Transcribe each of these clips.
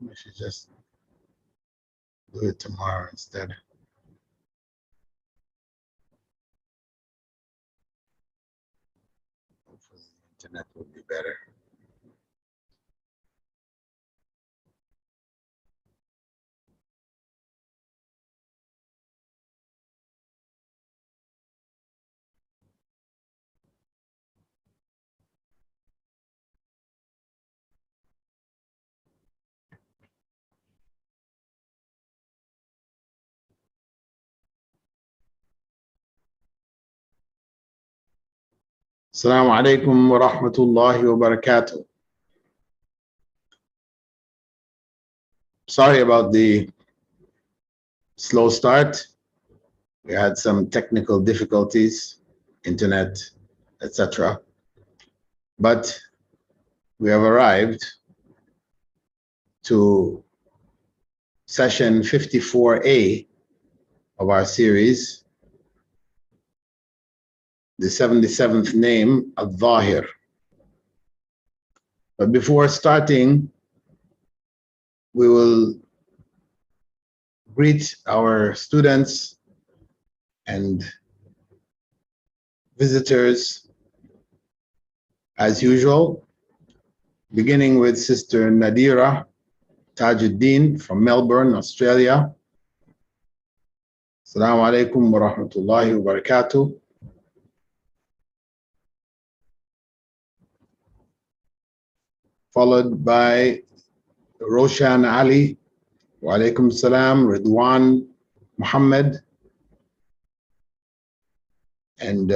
We should just do it tomorrow instead. Hopefully the internet will be better. Assalamu alaikum wa rahmatullahi wa barakatuh. Sorry about the slow start. We had some technical difficulties, internet, etc. But we have arrived to session 54A of our series, the 77th name, az-Zaahir. But before starting, we will greet our students and visitors as usual, beginning with Sister Nadira Tajuddin from Melbourne, Australia. Assalamu alaikum wa rahmatullahi wa barakatuh. Followed by Roshan Ali, wa alaikum salam, Ridwan Muhammad, and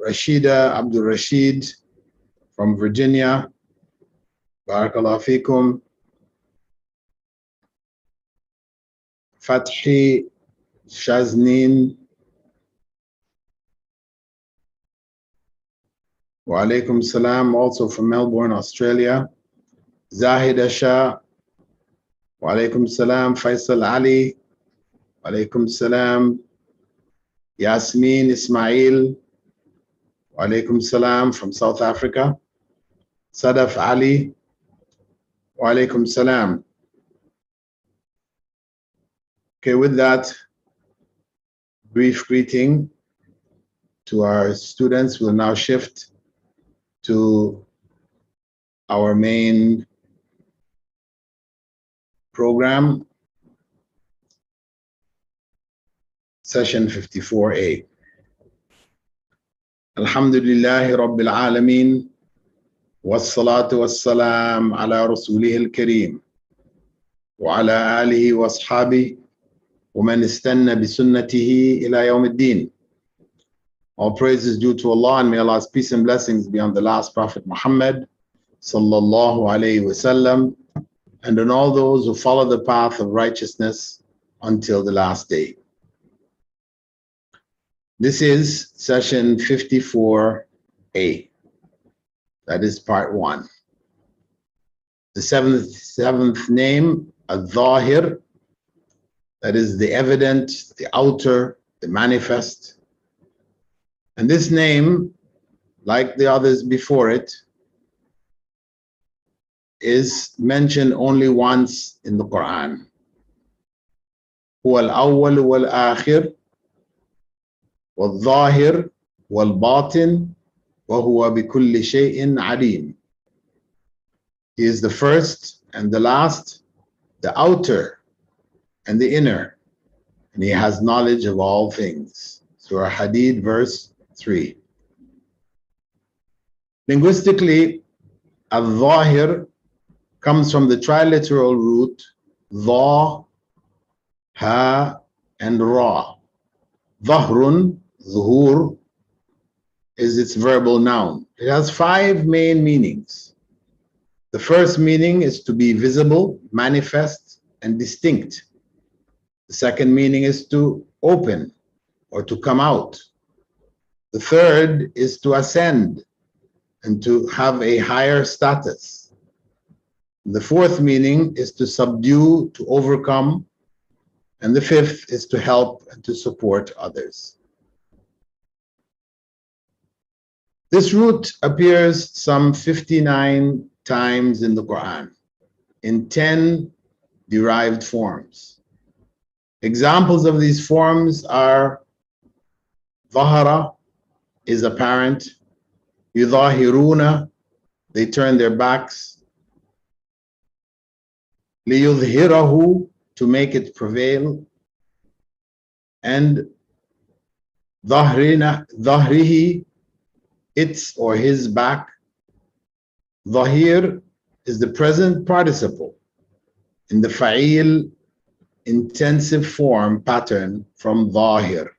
Rashida Abdul Rashid from Virginia. Barakallahu fikum. Fathi Shazneen. Wa alaikum salam, also from Melbourne, Australia. Zahida Shah. Wa alaikum salam. Faisal Ali. Wa alaikum salam. Yasmin Ismail. Wa alaikum salam from South Africa. Sadaf Ali. Wa alaikum salam. Okay, with that brief greeting to our students, we'll now shift to our main program, session 54A. Alhamdulillahi Rabbil Alameen, wassalatu wassalam ala rasulih al-kareem, wa ala alihi wa ashabihi, wa man istanna bi sunnatihi ila yawm ad-din. All praise is due to Allah, and may Allah's peace and blessings be on the last Prophet Muhammad sallallahu alayhi wasallam, and on all those who follow the path of righteousness until the last day. This is session 54A. That is part 1. The seventh name, az-Zaahir, that is the evident, the outer, the manifest. And this name, like the others before it, is mentioned only once in the Quran. هو الأول والآخر والظاهر والباطن وهو بكل شيء عليم. He is the first and the last, the outer and the inner, and he has knowledge of all things. Surah Hadid, verse 3. Linguistically, al-Zahir comes from the triliteral root Dha, Ha, and Ra. Dhahrun, Zuhur, is its verbal noun. It has 5 main meanings. The first meaning is to be visible, manifest, and distinct. The second meaning is to open or to come out. The third is to ascend and to have a higher status. The fourth meaning is to subdue, to overcome. And the fifth is to help and to support others. This root appears some 59 times in the Quran, in 10 derived forms. Examples of these forms are ظهر is apparent, يظاهرون, they turn their backs, ليظهره, to make it prevail, and ظهره, its or his back. ظهير is the present participle in the fa'il intensive form pattern from ظاهر.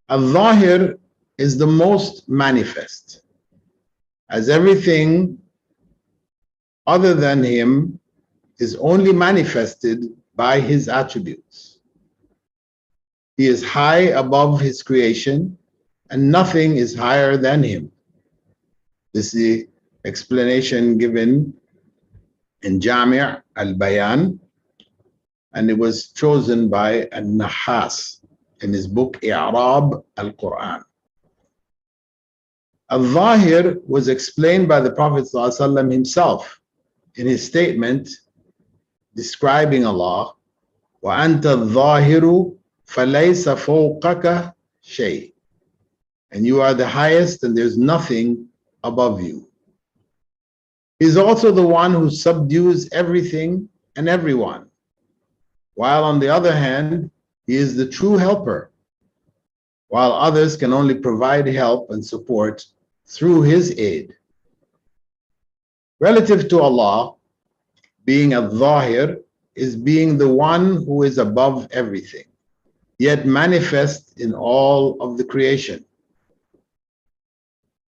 Az-Zaahir is the most manifest, as everything other than him is only manifested by his attributes. He is high above his creation, and nothing is higher than him. This is the explanation given in Jami' al-Bayan, and it was chosen by An-Nahas in his book I'rab al-Quran. Al-Zahir was explained by the Prophet ﷺ himself in his statement describing Allah, وَأَنْتَ الظَّاهِرُ فَلَيْسَ فَوْقَكَ شَيْءٍ, and you are the highest and there's nothing above you. He's also the one who subdues everything and everyone, while on the other hand, he is the true helper, while others can only provide help and support through his aid. Relative to Allah, being al-Zahir is being the one who is above everything, yet manifest in all of the creation.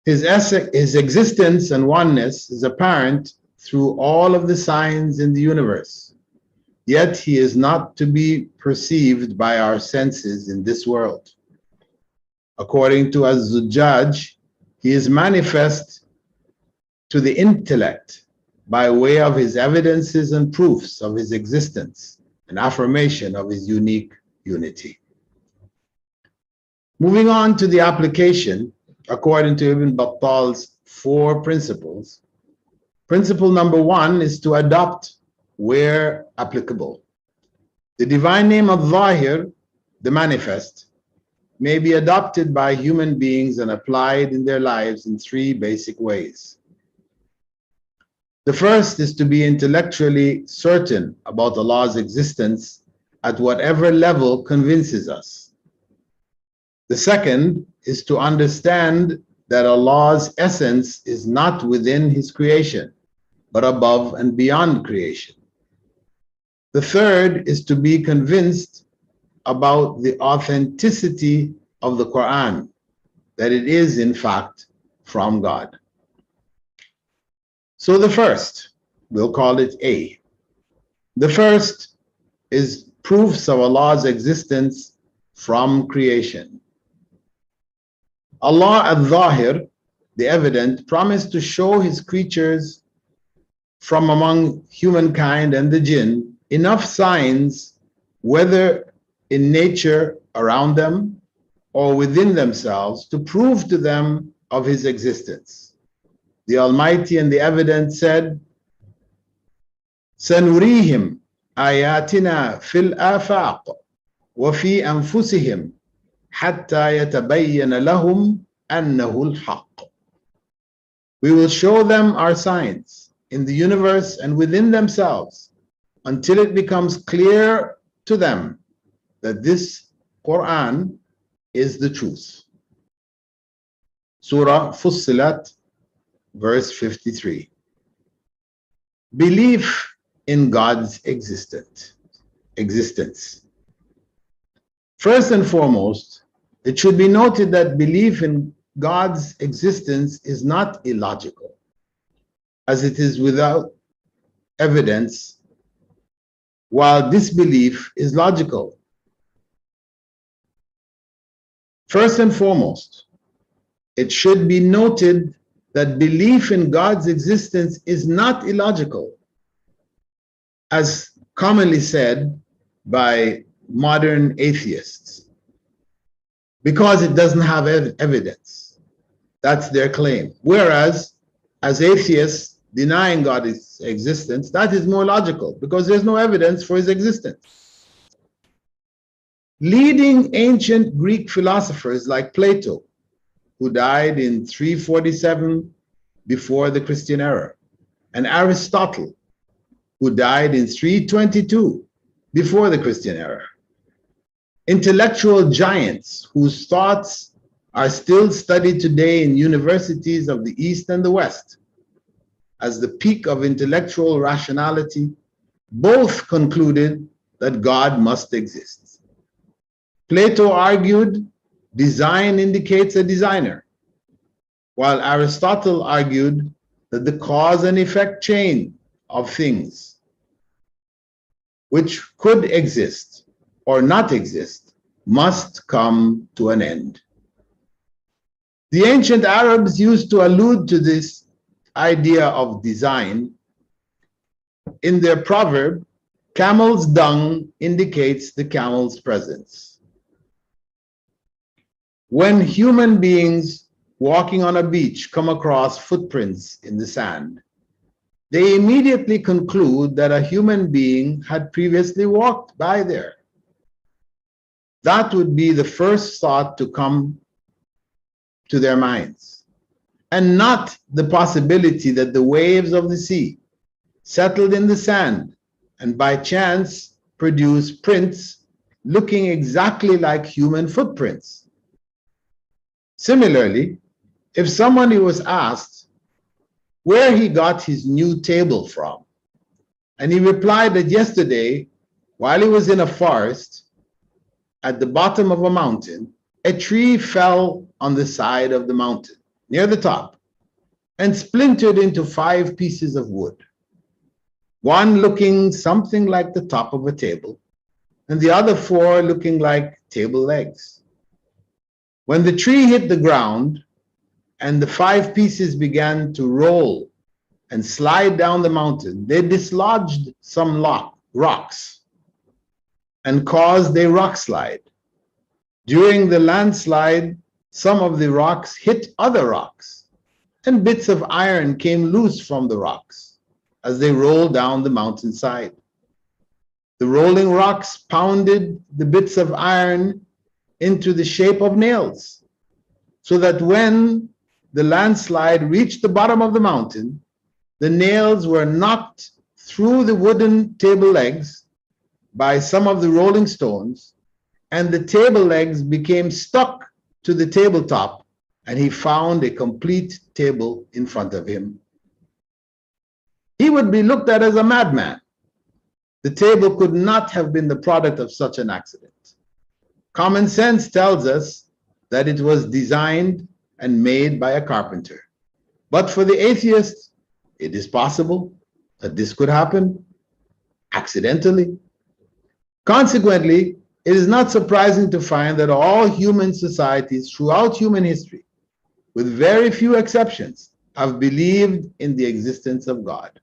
His existence and oneness is apparent through all of the signs in the universe, yet he is not to be perceived by our senses in this world. According to az-Zujjaj, he is manifest to the intellect by way of his evidences and proofs of his existence and affirmation of his unique unity. Moving on to the application, according to Ibn Battal's 4 principles. Principle number 1 is to adopt where applicable. The divine name of Zahir, the manifest, may be adopted by human beings and applied in their lives in 3 basic ways. The first is to be intellectually certain about Allah's existence at whatever level convinces us. The second is to understand that Allah's essence is not within his creation, but above and beyond creation. The third is to be convinced about the authenticity of the Quran, that it is in fact from God. So the first, we'll call it A. The first is proofs of Allah's existence from creation. Allah al-Zahir, the evident, promised to show his creatures from among humankind and the jinn enough signs, whether in nature around them or within themselves, to prove to them of his existence. The Almighty and the evident said, سَنُرِيهِمْ آيَاتِنَا فِي الْآفَاقِ وَفِي أَنفُسِهِمْ حَتَّى يَتَبَيَّنَ لَهُمْ أَنَّهُ الْحَقُّ. We will show them our signs in the universe and within themselves until it becomes clear to them that this Quran is the truth. Surah Fussilat, verse 53. Belief in God's existence. First and foremost, it should be noted that belief in God's existence is not illogical, as it is without evidence, while disbelief is logical. First and foremost, it should be noted that belief in God's existence is not illogical, as commonly said by modern atheists, because it doesn't have evidence. That's their claim. Whereas, as atheists, denying God's existence, that is more logical because there's no evidence for his existence. Leading ancient Greek philosophers like Plato, who died in 347 before the Christian era, and Aristotle, who died in 322 before the Christian era. Intellectual giants whose thoughts are still studied today in universities of the East and the West as the peak of intellectual rationality, both concluded that God must exist. Plato argued design indicates a designer, while Aristotle argued that the cause and effect chain of things, which could exist or not exist, must come to an end. The ancient Arabs used to allude to this idea of design in their proverb, camel's dung indicates the camel's presence. When human beings walking on a beach come across footprints in the sand, they immediately conclude that a human being had previously walked by there. That would be the first thought to come to their minds, and not the possibility that the waves of the sea settled in the sand and by chance produced prints looking exactly like human footprints. Similarly, if somebody was asked where he got his new table from, and he replied that yesterday, while he was in a forest at the bottom of a mountain, a tree fell on the side of the mountain near the top and splintered into 5 pieces of wood, one looking something like the top of a table and the other 4 looking like table legs. When the tree hit the ground and the 5 pieces began to roll and slide down the mountain, they dislodged some rocks and caused a rock slide. During the landslide, some of the rocks hit other rocks, and bits of iron came loose from the rocks as they rolled down the mountainside. The rolling rocks pounded the bits of iron into the shape of nails, so that when the landslide reached the bottom of the mountain, the nails were knocked through the wooden table legs by some of the rolling stones, and the table legs became stuck to the tabletop, and he found a complete table in front of him. He would be looked at as a madman. The table could not have been the product of such an accident. Common sense tells us that it was designed and made by a carpenter. But for the atheist, it is possible that this could happen accidentally. Consequently, it is not surprising to find that all human societies throughout human history, with very few exceptions, have believed in the existence of God.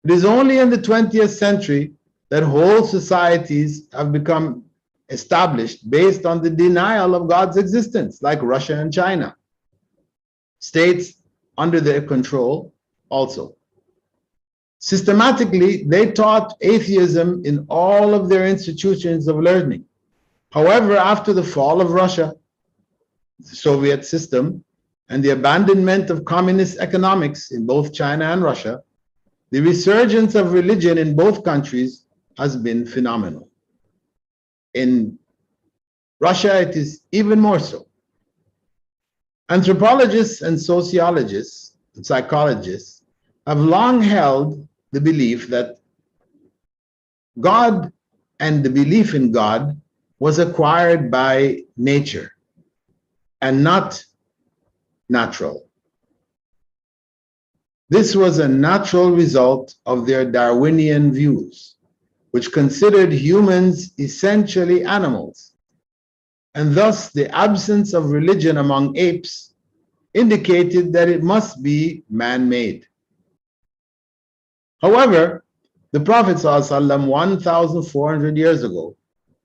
It is only in the 20th century that whole societies have become established based on the denial of God's existence, like Russia and China. States under their control also. Systematically, they taught atheism in all of their institutions of learning. However, after the fall of Russia, the Soviet system, and the abandonment of communist economics in both China and Russia, the resurgence of religion in both countries has been phenomenal. In Russia, it is even more so. Anthropologists and sociologists and psychologists have long held the belief that God and the belief in God was acquired by nature and not natural. This was a natural result of their Darwinian views, which considered humans essentially animals, and thus the absence of religion among apes indicated that it must be man-made. However, the Prophet ﷺ 1,400 years ago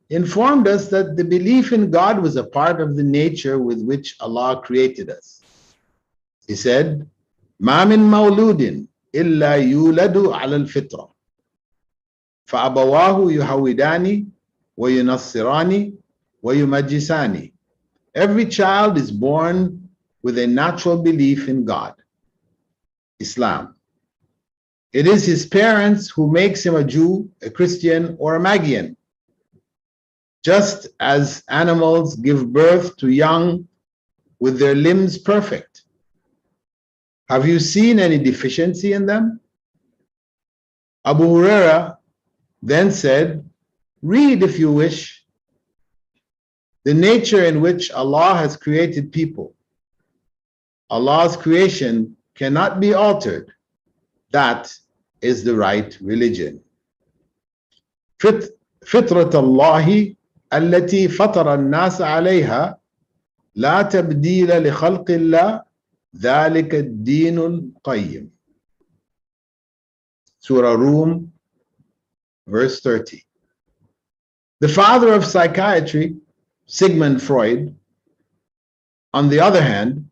informed us that the belief in God was a part of the nature with which Allah created us. He said, مَا مِن مَوْلُودٍ إلا يولد على الفطرة فأبواه يهوداني وينصراني ويمجساني. Every child is born with a natural belief in God, Islam. It is his parents who makes him a Jew, a Christian, or a Magian. Just as animals give birth to young with their limbs perfect. Have you seen any deficiency in them? Abu Huraira then said, read if you wish the nature in which Allah has created people. Allah's creation cannot be altered. That is the right religion. فطرة الله التي فطر الناس عليها لا تبديل لخلق الله ذلك الدين القيم. Surah Rum, verse 30. The father of psychiatry, Sigmund Freud, on the other hand,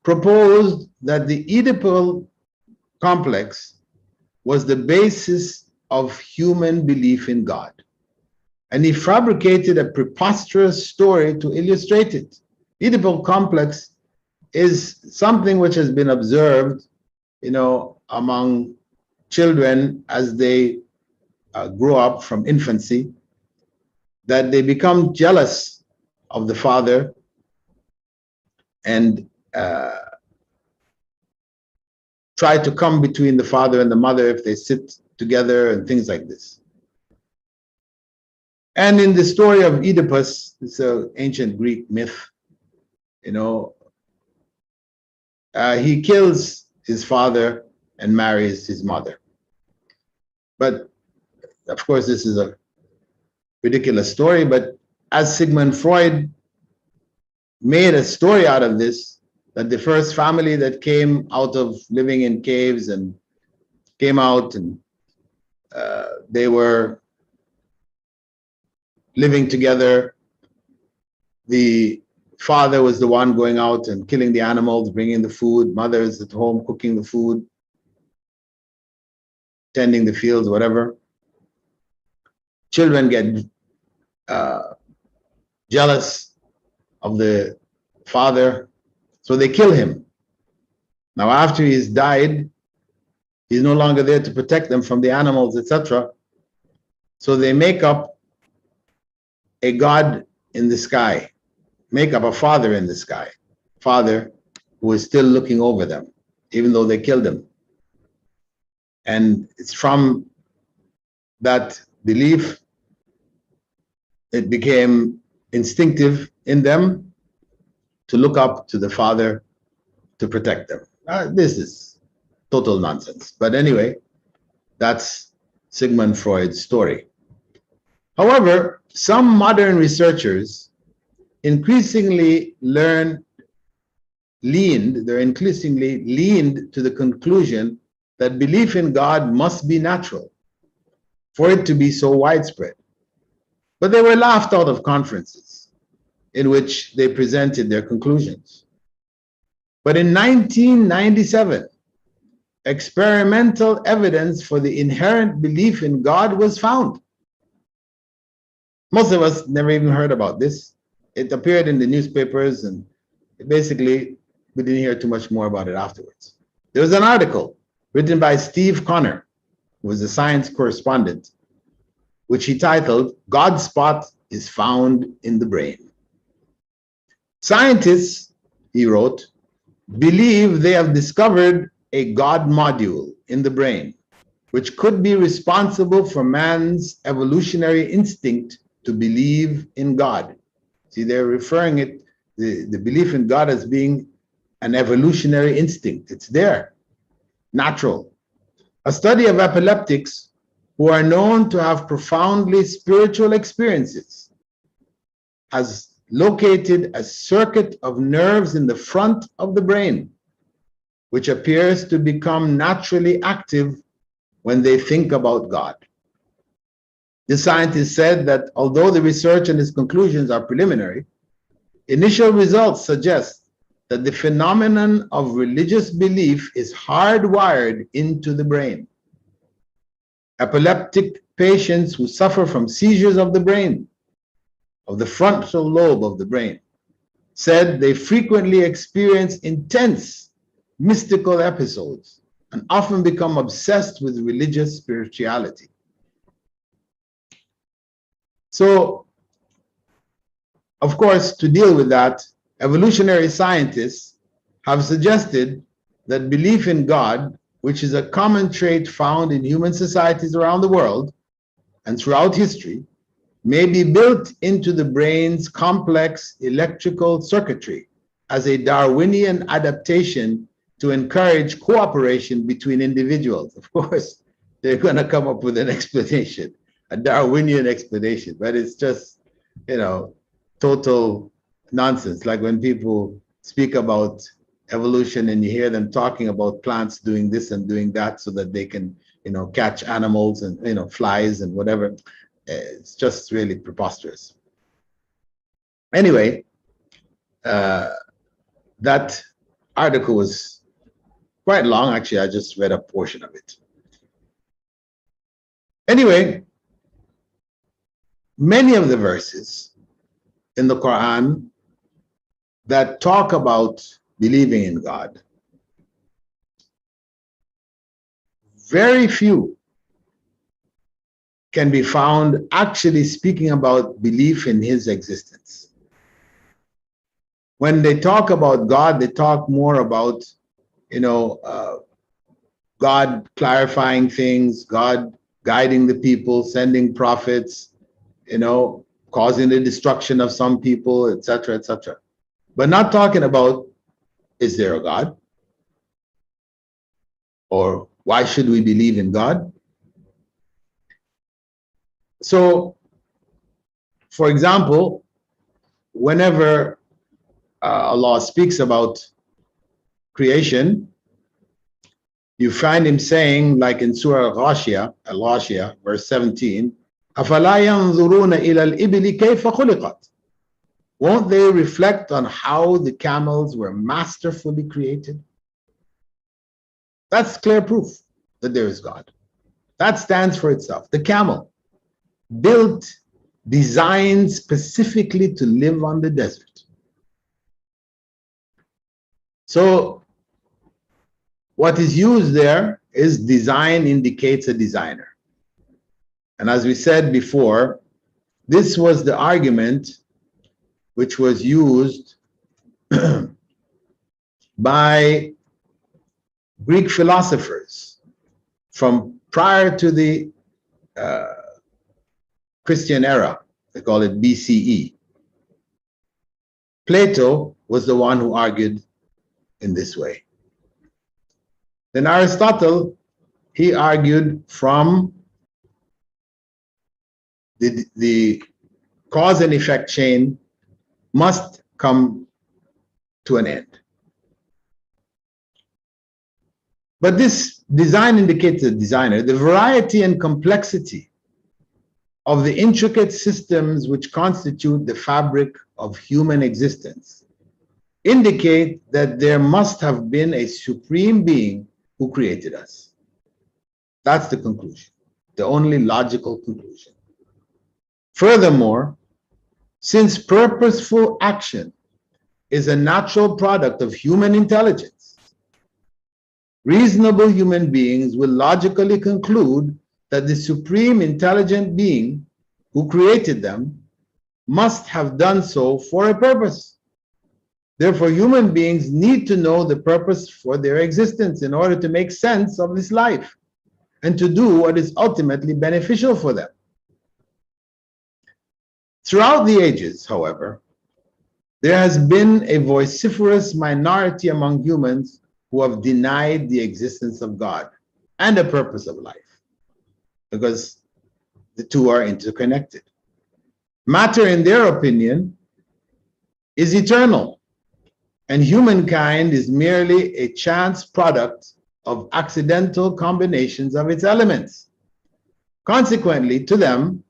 proposed that the Oedipal complex was the basis of human belief in God. And he fabricated a preposterous story to illustrate it. Oedipal complex is something which has been observed, among children as they grow up from infancy, that they become jealous of the father and try to come between the father and the mother if they sit together and things like this. And in the story of Oedipus, it's an ancient Greek myth, he kills his father and marries his mother. But of course, this is a ridiculous story, but as Sigmund Freud made a story out of this, that the first family that came out of living in caves and came out and they were living together. The father was the one going out and killing the animals, bringing the food. Mother is at home cooking the food, tending the fields, whatever. Children get jealous of the father, so they kill him. Now, after he's died, he's no longer there to protect them from the animals, etc. So they make up a god in the sky, make up a father in the sky, father who is still looking over them, even though they killed him. And it's from that belief, it became instinctive in them to look up to the father to protect them. This is total nonsense. But anyway, that's Sigmund Freud's story. However, some modern researchers increasingly leaned to the conclusion that belief in God must be natural for it to be so widespread. But they were laughed out of conferences in which they presented their conclusions. But in 1997, experimental evidence for the inherent belief in God was found. Most of us never even heard about this. It appeared in the newspapers, and basically, we didn't hear too much more about it afterwards. There was an article written by Steve Connor, who was a science correspondent, which he titled, "God Spot is Found in the Brain." Scientists, he wrote, believe they have discovered a God module in the brain, which could be responsible for man's evolutionary instinct to believe in God. See, they're referring it, the belief in God, as being an evolutionary instinct. It's there, natural. A study of epileptics who are known to have profoundly spiritual experiences has located a circuit of nerves in the front of the brain, which appears to become naturally active when they think about God. The scientist said that although the research and its conclusions are preliminary, initial results suggest that the phenomenon of religious belief is hardwired into the brain. Epileptic patients who suffer from seizures of the brain, of the frontal lobe of the brain, said they frequently experience intense mystical episodes and often become obsessed with religious spirituality. So, of course, to deal with that, evolutionary scientists have suggested that belief in God, which is a common trait found in human societies around the world and throughout history, may be built into the brain's complex electrical circuitry as a Darwinian adaptation to encourage cooperation between individuals. Of course, they're going to come up with an explanation, a Darwinian explanation, but it's just, you know, total nonsense. Like when people speak about evolution and you hear them talking about plants doing this and doing that so that they can, you know, catch animals and, you know, flies and whatever. It's just really preposterous. Anyway, that article was quite long. Actually, I just read a portion of it. Anyway, many of the verses in the Quran that talk about believing in God, very few can be found actually speaking about belief in his existence. When they talk about God, they talk more about, you know, God clarifying things, God guiding the people, sending prophets, you know, causing the destruction of some people, etc., etc. But not talking about, is there a God? Or why should we believe in God? So, for example, whenever Allah speaks about creation, you find him saying, like in Surah Al-Ghashiyah, verse 17, أَفَلَا يَنظُرُونَ إِلَى الْإِبِلِ كَيْفَ خُلِقَتْ. Won't they reflect on how the camels were masterfully created? That's clear proof that there is God. That stands for itself. The camel, built, designed specifically to live on the desert. So what is used there is design indicates a designer. And as we said before, this was the argument which was used by Greek philosophers from prior to the Christian era. They call it BCE. Plato was the one who argued in this way. Then Aristotle, he argued from the cause and effect chain must come to an end. But this design indicates a designer. The variety and complexity of the intricate systems which constitute the fabric of human existence indicate that there must have been a supreme being who created us. That's the conclusion, the only logical conclusion. Furthermore, since purposeful action is a natural product of human intelligence, reasonable human beings will logically conclude that the supreme intelligent being who created them must have done so for a purpose. Therefore, human beings need to know the purpose for their existence in order to make sense of this life and to do what is ultimately beneficial for them. Throughout the ages, however, there has been a vociferous minority among humans who have denied the existence of God and the purpose of life, because the two are interconnected. Matter, in their opinion, is eternal, and humankind is merely a chance product of accidental combinations of its elements. Consequently, to them,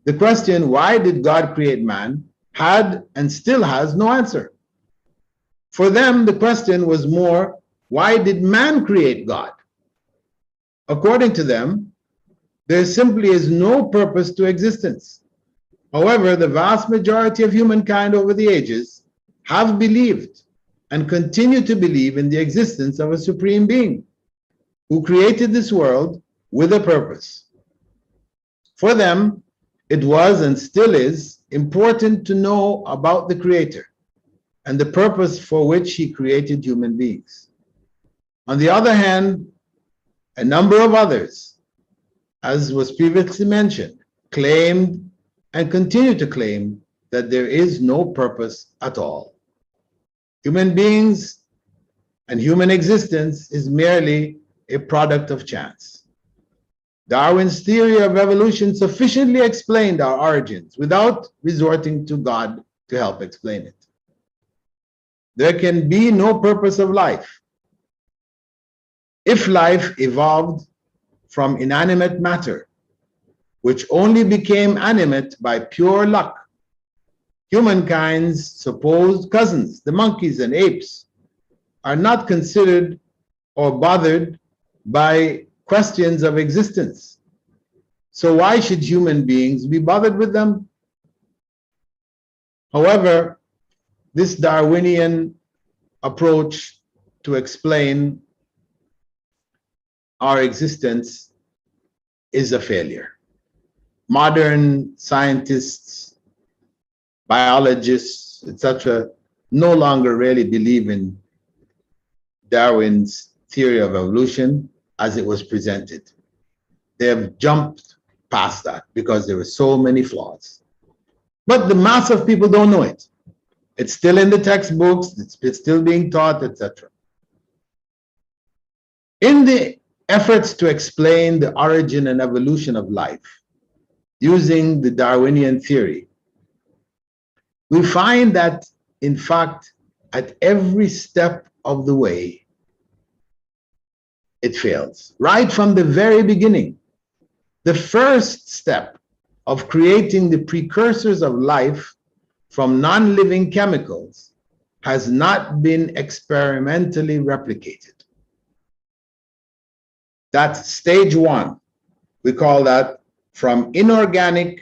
the question, why did God create man, had and still has no answer. For them, the question was more, why did man create God? According to them, there simply is no purpose to existence. However, the vast majority of humankind over the ages have believed and continue to believe in the existence of a supreme being who created this world with a purpose. For them, it was and still is important to know about the Creator and the purpose for which He created human beings. On the other hand, a number of others, as was previously mentioned, claimed and continue to claim that there is no purpose at all. Human beings and human existence is merely a product of chance. Darwin's theory of evolution sufficiently explained our origins without resorting to God to help explain it. There can be no purpose of life. If life evolved from inanimate matter, which only became animate by pure luck, humankind's supposed cousins, the monkeys and apes, are not considered or bothered by questions of existence. So why should human beings be bothered with them? However, this Darwinian approach to explain our existence is a failure. Modern scientists, biologists, etc., no longer really believe in Darwin's theory of evolution as it was presented. They have jumped past that because there were so many flaws. But the mass of people don't know it. It's still in the textbooks, it's still being taught, etc. In the efforts to explain the origin and evolution of life using the Darwinian theory, we find that, in fact, at every step of the way, it fails. Right from the very beginning, the first step of creating the precursors of life from non-living chemicals has not been experimentally replicated. That's stage one. We call that from inorganic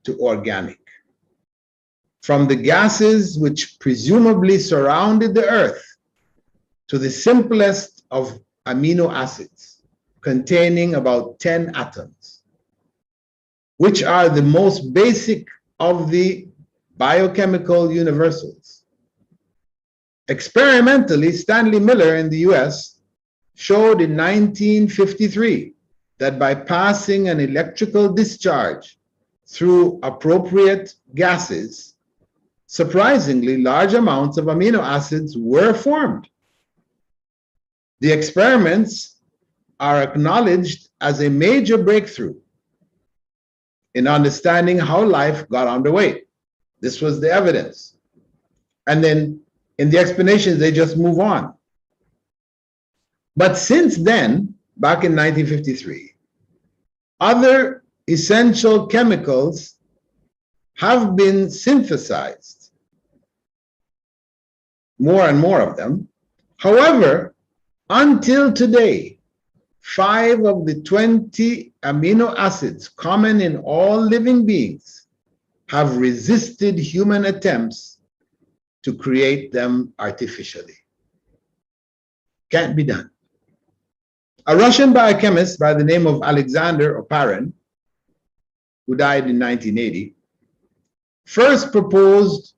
to organic. From the gases which presumably surrounded the earth to the simplest of amino acids containing about 10 atoms, which are the most basic of the biochemical universals. Experimentally, Stanley Miller in the US showed in 1953 that by passing an electrical discharge through appropriate gases, surprisingly large amounts of amino acids were formed. The experiments are acknowledged as a major breakthrough in understanding how life got underway. This was the evidence. And then in the explanations, they just move on. But since then, back in 1953, other essential chemicals have been synthesized, more and more of them. However, until today, 5 of the 20 amino acids common in all living beings have resisted human attempts to create them artificially. Can't be done. A Russian biochemist by the name of Alexander Oparin, who died in 1980, first proposed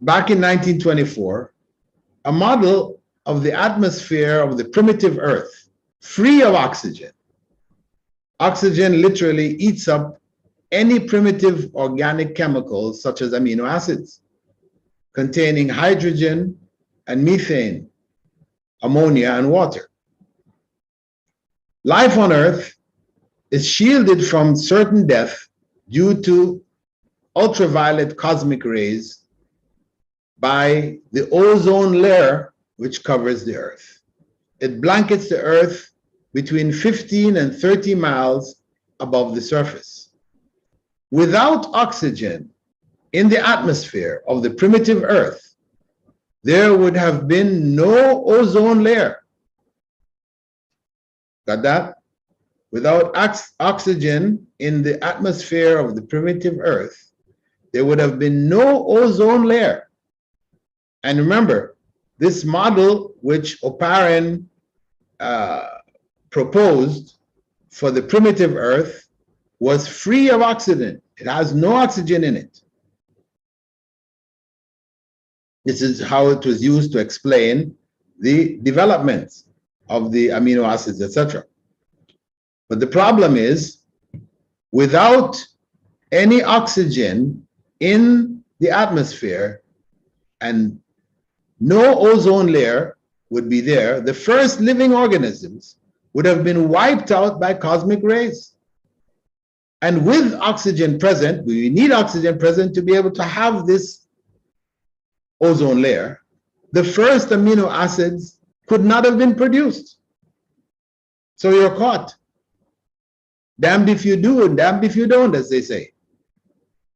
back in 1924 a model of the atmosphere of the primitive Earth, free of oxygen. Oxygen literally eats up any primitive organic chemicals such as amino acids containing hydrogen and methane, ammonia and water. Life on Earth is shielded from certain death due to ultraviolet cosmic rays by the ozone layer which covers the Earth. It blankets the Earth between 15 and 30 miles above the surface. Without oxygen in the atmosphere of the primitive Earth, there would have been no ozone layer. Got that? Without oxygen in the atmosphere of the primitive Earth, there would have been no ozone layer. And remember, this model which Oparin proposed for the primitive Earth was free of oxygen. It has no oxygen in it. This is how it was used to explain the development of the amino acids, etc. But the problem is, without any oxygen in the atmosphere and no ozone layer would be there, the first living organisms would have been wiped out by cosmic rays. And with oxygen present, we need oxygen present to be able to have this ozone layer. The first amino acids could not have been produced. So you're caught. Damned if you do and damned if you don't, as they say.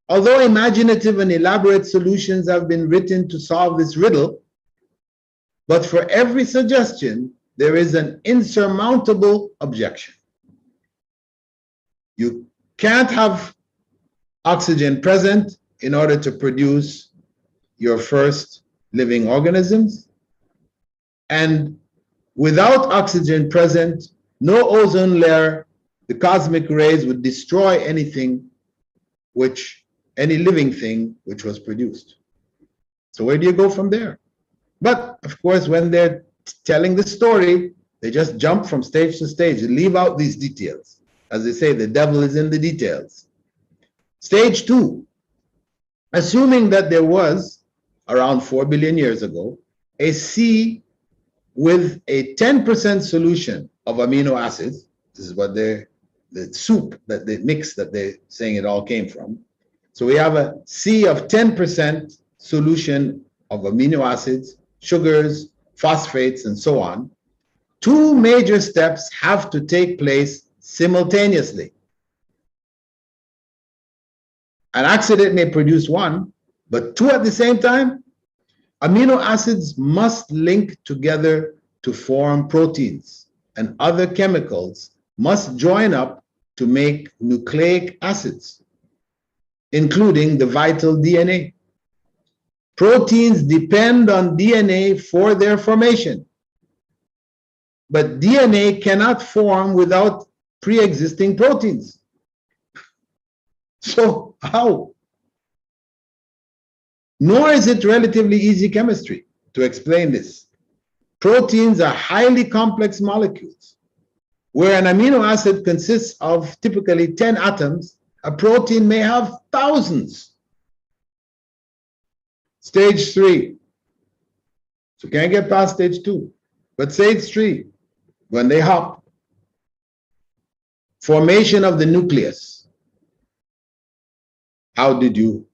Although imaginative and elaborate solutions have been written to solve this riddle, but for every suggestion, there is an insurmountable objection. You can't have oxygen present in order to produce your first living organisms. And without oxygen present, no ozone layer, the cosmic rays would destroy anything any living thing which was produced. So where do you go from there? But of course, when they're telling the story, they just jump from stage to stage and leave out these details. As they say, the devil is in the details. Stage 2, assuming that there was, around 4 billion years ago, a sea with a 10% solution of amino acids. This is what the soup that they mix that they're saying it all came from. So we have a sea of 10% solution of amino acids, sugars, phosphates, and so on. 2 major steps have to take place simultaneously. An accident may produce 1, but 2 at the same time. Amino acids must link together to form proteins, and other chemicals must join up to make nucleic acids, including the vital DNA. Proteins depend on DNA for their formation, but DNA cannot form without pre-existing proteins. So how? Nor is it relatively easy chemistry to explain this. Proteins are highly complex molecules. Where an amino acid consists of typically 10 atoms, a protein may have thousands. Stage 3. So can't get past stage 2. But stage 3, when they hop, formation of the nucleus. How did you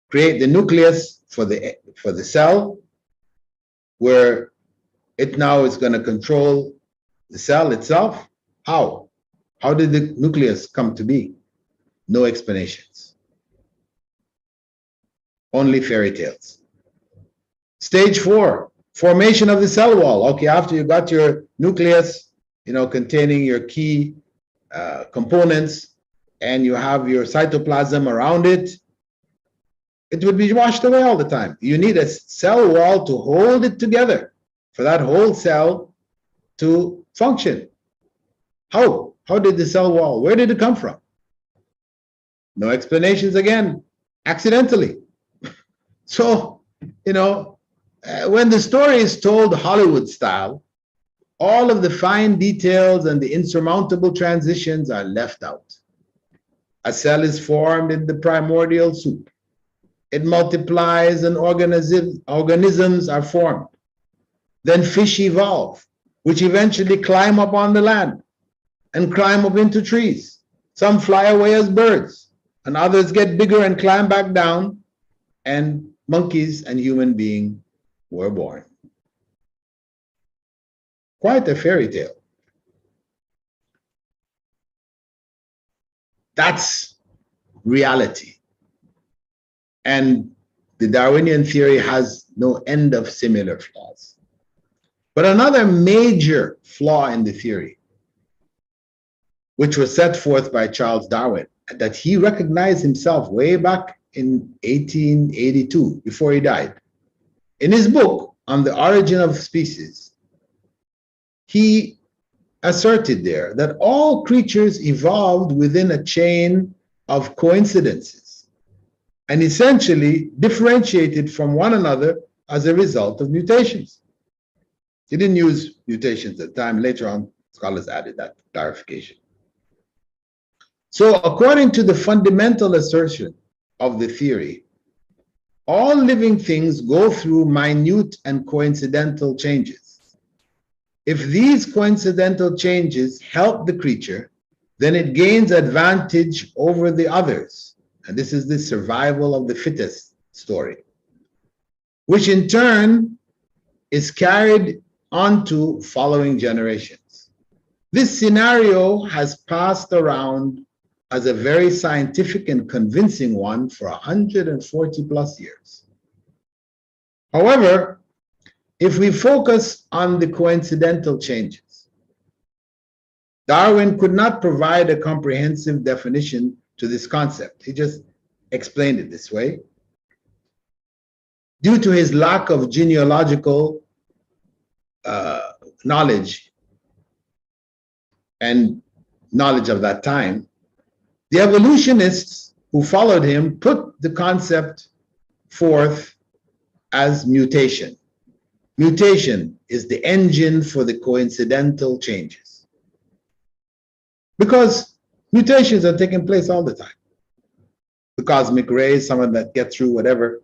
create the nucleus for the cell, where it now is going to control the cell itself? How? How did the nucleus come to be? No explanations. Only fairy tales. Stage 4, formation of the cell wall. Okay, after you got your nucleus, containing your key components, and you have your cytoplasm around it, it would be washed away all the time. You need a cell wall to hold it together for that whole cell to function. How? How did the cell wall, where did it come from? No explanations again, accidentally. So, when the story is told Hollywood style, all of the fine details and the insurmountable transitions are left out. A cell is formed in the primordial soup. It multiplies and organisms are formed. Then fish evolve, which eventually climb up on the land and climb up into trees. Some fly away as birds, and others get bigger and climb back down, and monkeys and human beings were born. Quite a fairy tale. That's reality. And the Darwinian theory has no end of similar flaws. But another major flaw in the theory, which was set forth by Charles Darwin, that he recognized himself way back in 1882, before he died. In his book on the origin of species, he asserted there that all creatures evolved within a chain of coincidences and essentially differentiated from one another as a result of mutations. He didn't use mutations at the time. Later on, scholars added that clarification. So according to the fundamental assertion of the theory, all living things go through minute and coincidental changes. If these coincidental changes help the creature, then it gains advantage over the others. And this is the survival of the fittest story, which in turn is carried on to following generations. This scenario has passed around as a very scientific and convincing one for 140 plus years. However, if we focus on the coincidental changes, Darwin could not provide a comprehensive definition to this concept. He just explained it this way. Due to his lack of genealogical knowledge and knowledge of that time, the evolutionists who followed him put the concept forth as mutation. Mutation is the engine for the coincidental changes. Because mutations are taking place all the time. The cosmic rays, someone that get through whatever,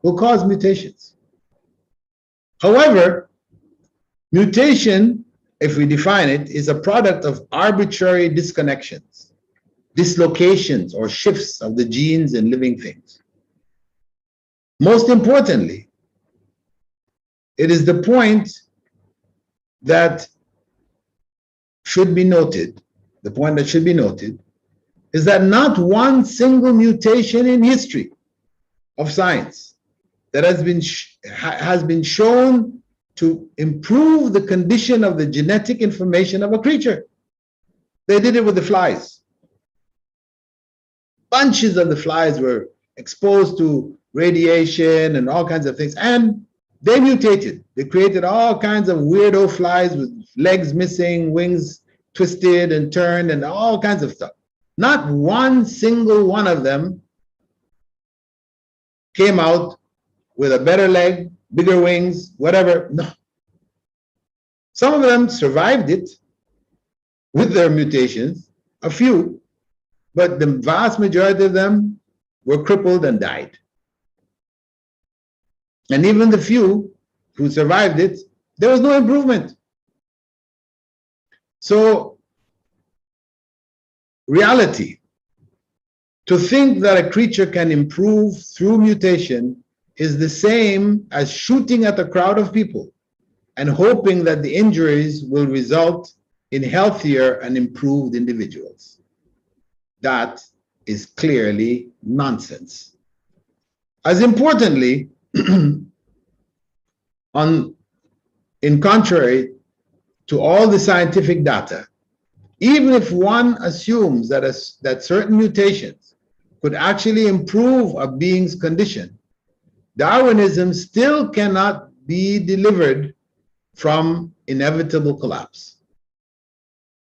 will cause mutations. However, mutation, if we define it, is a product of arbitrary disconnections, dislocations or shifts of the genes in living things. Most importantly, it is the point that should be noted, is that not one single mutation in history of science that has been shown to improve the condition of the genetic information of a creature. They did it with the flies. Bunches of the flies were exposed to radiation and all kinds of things, and they mutated. They created all kinds of weirdo flies with legs missing, wings twisted and turned, and all kinds of stuff. Not one single one of them came out with a better leg, bigger wings, whatever. No. Some of them survived it with their mutations, a few, but the vast majority of them were crippled and died. And even the few who survived it, there was no improvement. So, reality, to think that a creature can improve through mutation is the same as shooting at a crowd of people and hoping that the injuries will result in healthier and improved individuals. That is clearly nonsense. As importantly, in contrary to all the scientific data, even if one assumes that certain mutations could actually improve a being's condition, Darwinism still cannot be delivered from inevitable collapse.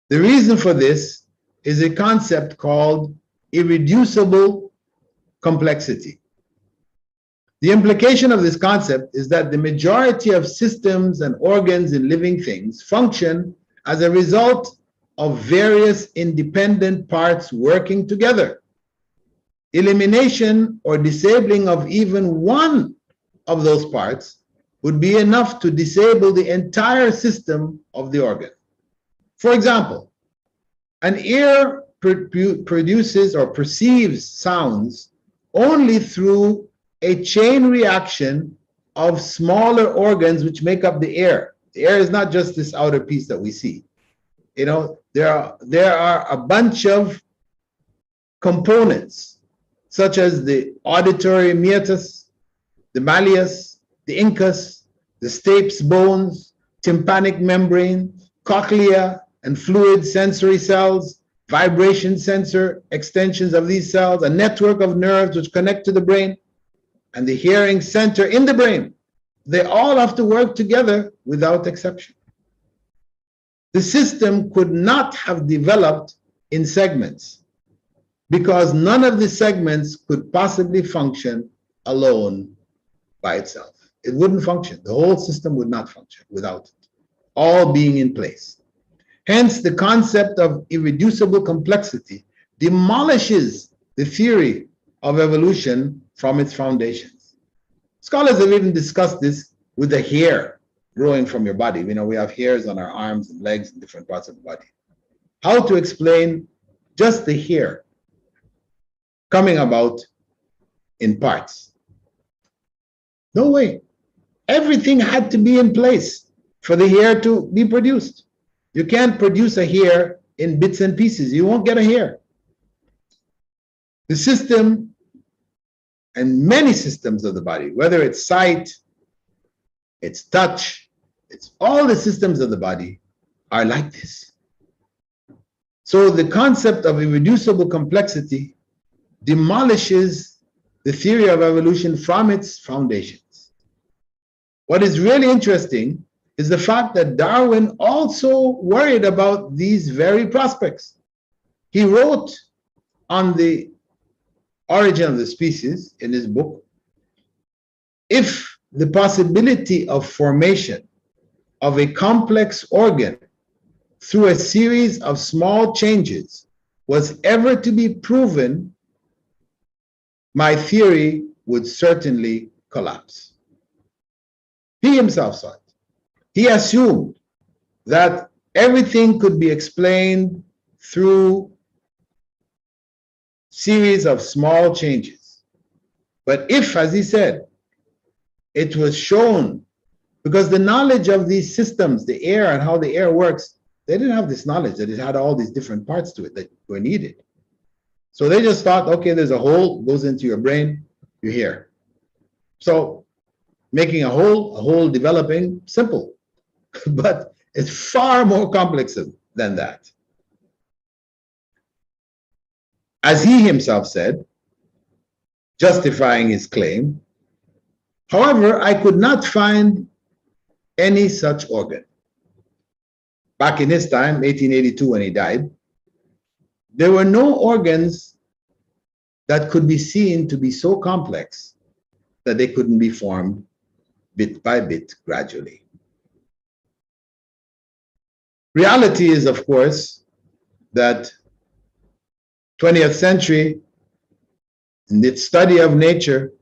The reason for this is a concept called irreducible complexity. The implication of this concept is that the majority of systems and organs in living things function as a result of various independent parts working together. Elimination or disabling of even one of those parts would be enough to disable the entire system of the organ. For example, an ear produces or perceives sounds only through a chain reaction of smaller organs which make up the ear. The ear is not just this outer piece that we see. You know, there are a bunch of components, such as the auditory meatus, the malleus, the incus, the stapes bones, tympanic membrane, cochlea and fluid sensory cells, vibration sensor extensions of these cells, a network of nerves which connect to the brain, and the hearing center in the brain. They all have to work together without exception. The system could not have developed in segments because none of the segments could possibly function alone by itself. It wouldn't function. The whole system would not function without it, all being in place. Hence, the concept of irreducible complexity demolishes the theory of evolution from its foundations. Scholars have even discussed this with the hair growing from your body. You know, we have hairs on our arms and legs and different parts of the body. How to explain just the hair coming about in parts? No way. Everything had to be in place for the hair to be produced. You can't produce a hair in bits and pieces. You won't get a hair. The system and many systems of the body, whether it's sight, it's touch, it's all the systems of the body are like this. So the concept of irreducible complexity demolishes the theory of evolution from its foundations. What is really interesting is the fact that Darwin also worried about these very prospects. He wrote on the origin of the species in his book, if the possibility of formation of a complex organ through a series of small changes was ever to be proven, my theory would certainly collapse. He himself saw it. He assumed that everything could be explained through series of small changes. But if, as he said, it was shown, because the knowledge of these systems, the air and how the air works, they didn't have this knowledge that it had all these different parts to it that were needed. So they just thought, okay, there's a hole, goes into your brain, you hear. So making a hole developing, simple. But it's far more complex than that. As he himself said, justifying his claim, however, I could not find any such organ. Back in his time, 1882, when he died, there were no organs that could be seen to be so complex that they couldn't be formed bit by bit gradually. Reality is, of course, that 20th century, in its study of nature,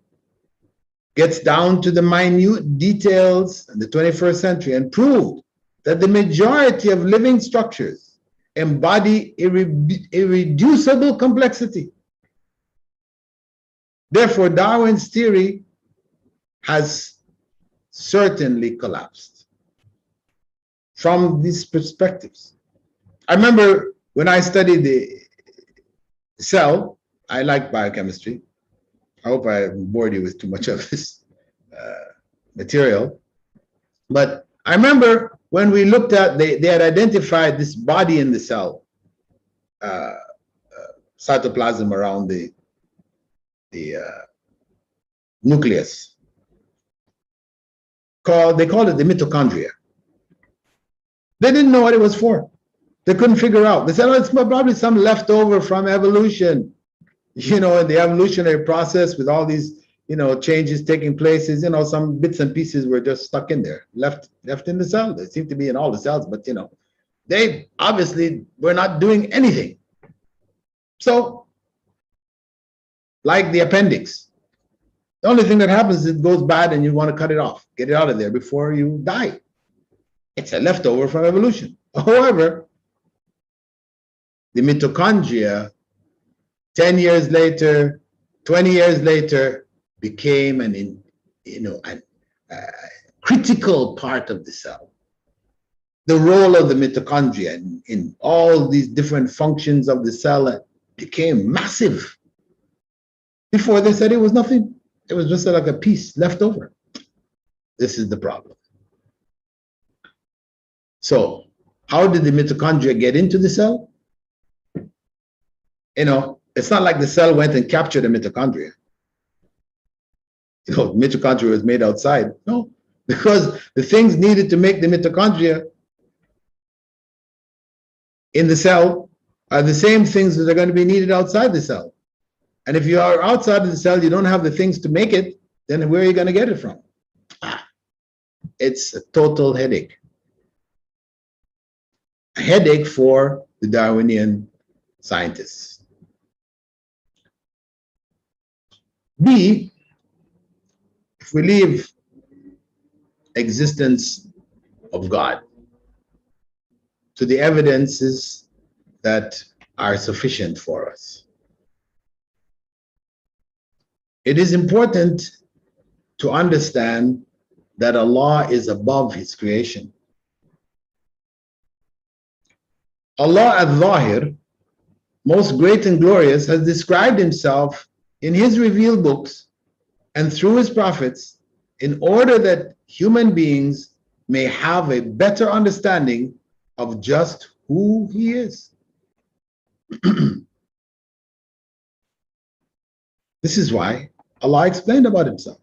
gets down to the minute details in the 21st century and proved that the majority of living structures embody irreducible complexity. Therefore, Darwin's theory has certainly collapsed from these perspectives. I remember when I studied the cell, I like biochemistry. I hope I bored you with too much of this material. But I remember when we looked at, they had identified this body in the cell, cytoplasm around the nucleus. They called it the mitochondria. They didn't know what it was for. They couldn't figure out. They said, oh, it's probably some leftover from evolution. You know, in the evolutionary process with all these, you know, changes taking place, you know, some bits and pieces were just stuck in there, left in the cell. They seem to be in all the cells, but, you know, they obviously were not doing anything. So, like the appendix, the only thing that happens is it goes bad and you want to cut it off, get it out of there before you die. It's a leftover from evolution. However, the mitochondria, 10 years later, 20 years later, became a critical part of the cell. The role of the mitochondria in all these different functions of the cell became massive. Before they said it was nothing. It was just like a piece left over. This is the problem. So how did the mitochondria get into the cell? It's not like the cell went and captured the mitochondria. Mitochondria was made outside. No, because the things needed to make the mitochondria in the cell are the same things that are going to be needed outside the cell. And if you are outside of the cell, you don't have the things to make it, then where are you going to get it from? It's a total headache. A headache for the Darwinian scientists. B, if we leave existence of God to the evidences that are sufficient for us, it is important to understand that Allah is above His creation. Allah az-Zaahir, most great and glorious, has described Himself in His revealed books and through His prophets in order that human beings may have a better understanding of just who He is. This is why Allah explained about Himself.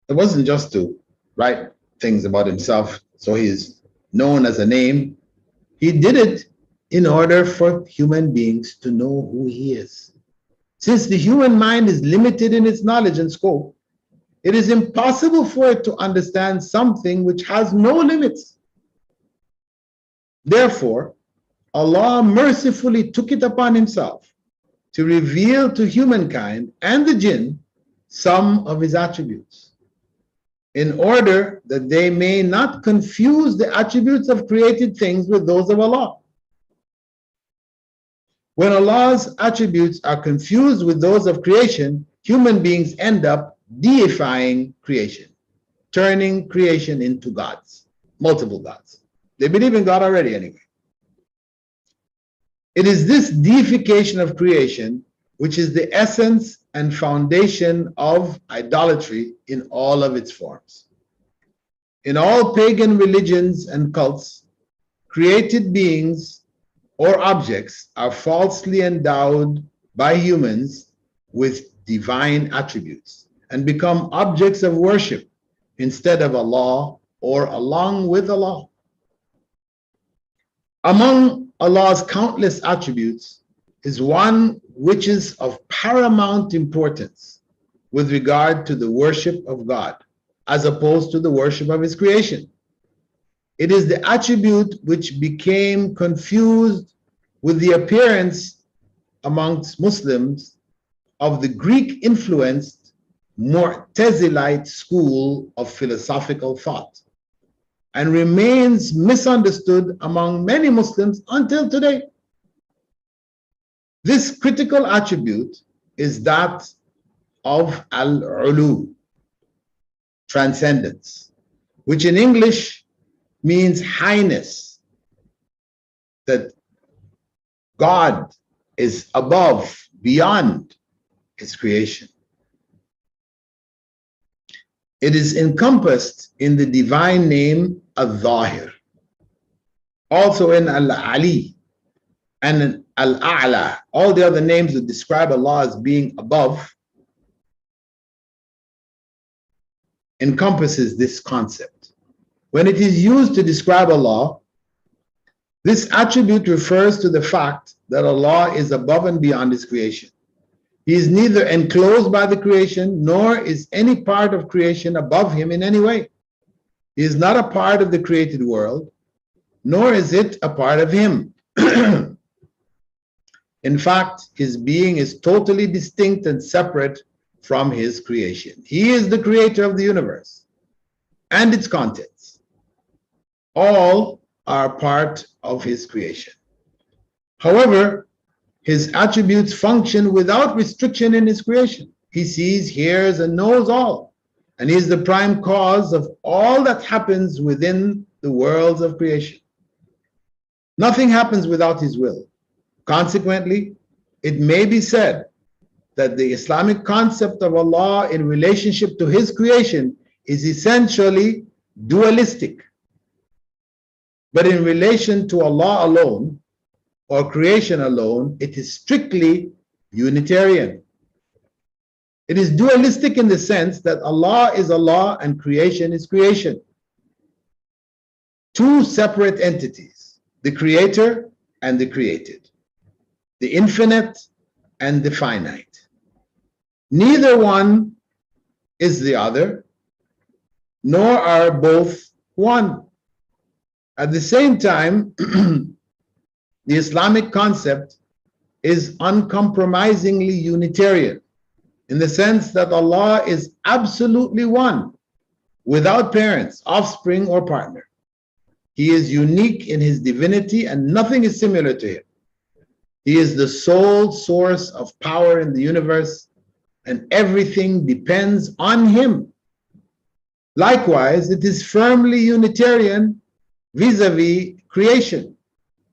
It wasn't just to write things about Himself so He's known as a name. He did it in order for human beings to know who He is. Since the human mind is limited in its knowledge and scope, it is impossible for it to understand something which has no limits. Therefore, Allah mercifully took it upon Himself to reveal to humankind and the jinn some of His attributes, in order that they may not confuse the attributes of created things with those of Allah. When Allah's attributes are confused with those of creation, human beings end up deifying creation, turning creation into gods, multiple gods. They believe in God already anyway. It is this deification of creation which is the essence and foundation of idolatry in all of its forms. In all pagan religions and cults, created beings or objects are falsely endowed by humans with divine attributes and become objects of worship instead of Allah or along with Allah. Among Allah's countless attributes is one which is of paramount importance with regard to the worship of God, as opposed to the worship of His creation. It is the attribute which became confused with the appearance amongst Muslims of the Greek-influenced Mu'tazilite school of philosophical thought, and remains misunderstood among many Muslims until today. This critical attribute is that of al-ulu, transcendence, which in English means highness, that God is above, beyond His creation. It is encompassed in the divine name az-Zaahir, also in al-Ali and al-A'la. All the other names that describe Allah as being above encompasses this concept. When it is used to describe Allah, this attribute refers to the fact that Allah is above and beyond His creation. He is neither enclosed by the creation, nor is any part of creation above Him in any way. He is not a part of the created world, nor is it a part of Him. In fact, His being is totally distinct and separate from His creation. He is the creator of the universe and its contents. All are part of His creation. However, His attributes function without restriction in His creation. He sees, hears, and knows all, and He is the prime cause of all that happens within the worlds of creation. Nothing happens without His will. Consequently, it may be said that the Islamic concept of Allah in relationship to His creation is essentially dualistic. But in relation to Allah alone or creation alone, it is strictly Unitarian. It is dualistic in the sense that Allah is Allah and creation is creation. Two separate entities, the creator and the created, the infinite and the finite. Neither one is the other, nor are both one. At the same time, the Islamic concept is uncompromisingly Unitarian in the sense that Allah is absolutely one, without parents, offspring, or partner. He is unique in His divinity and nothing is similar to Him. He is the sole source of power in the universe and everything depends on Him. Likewise, it is firmly Unitarian vis-a-vis creation,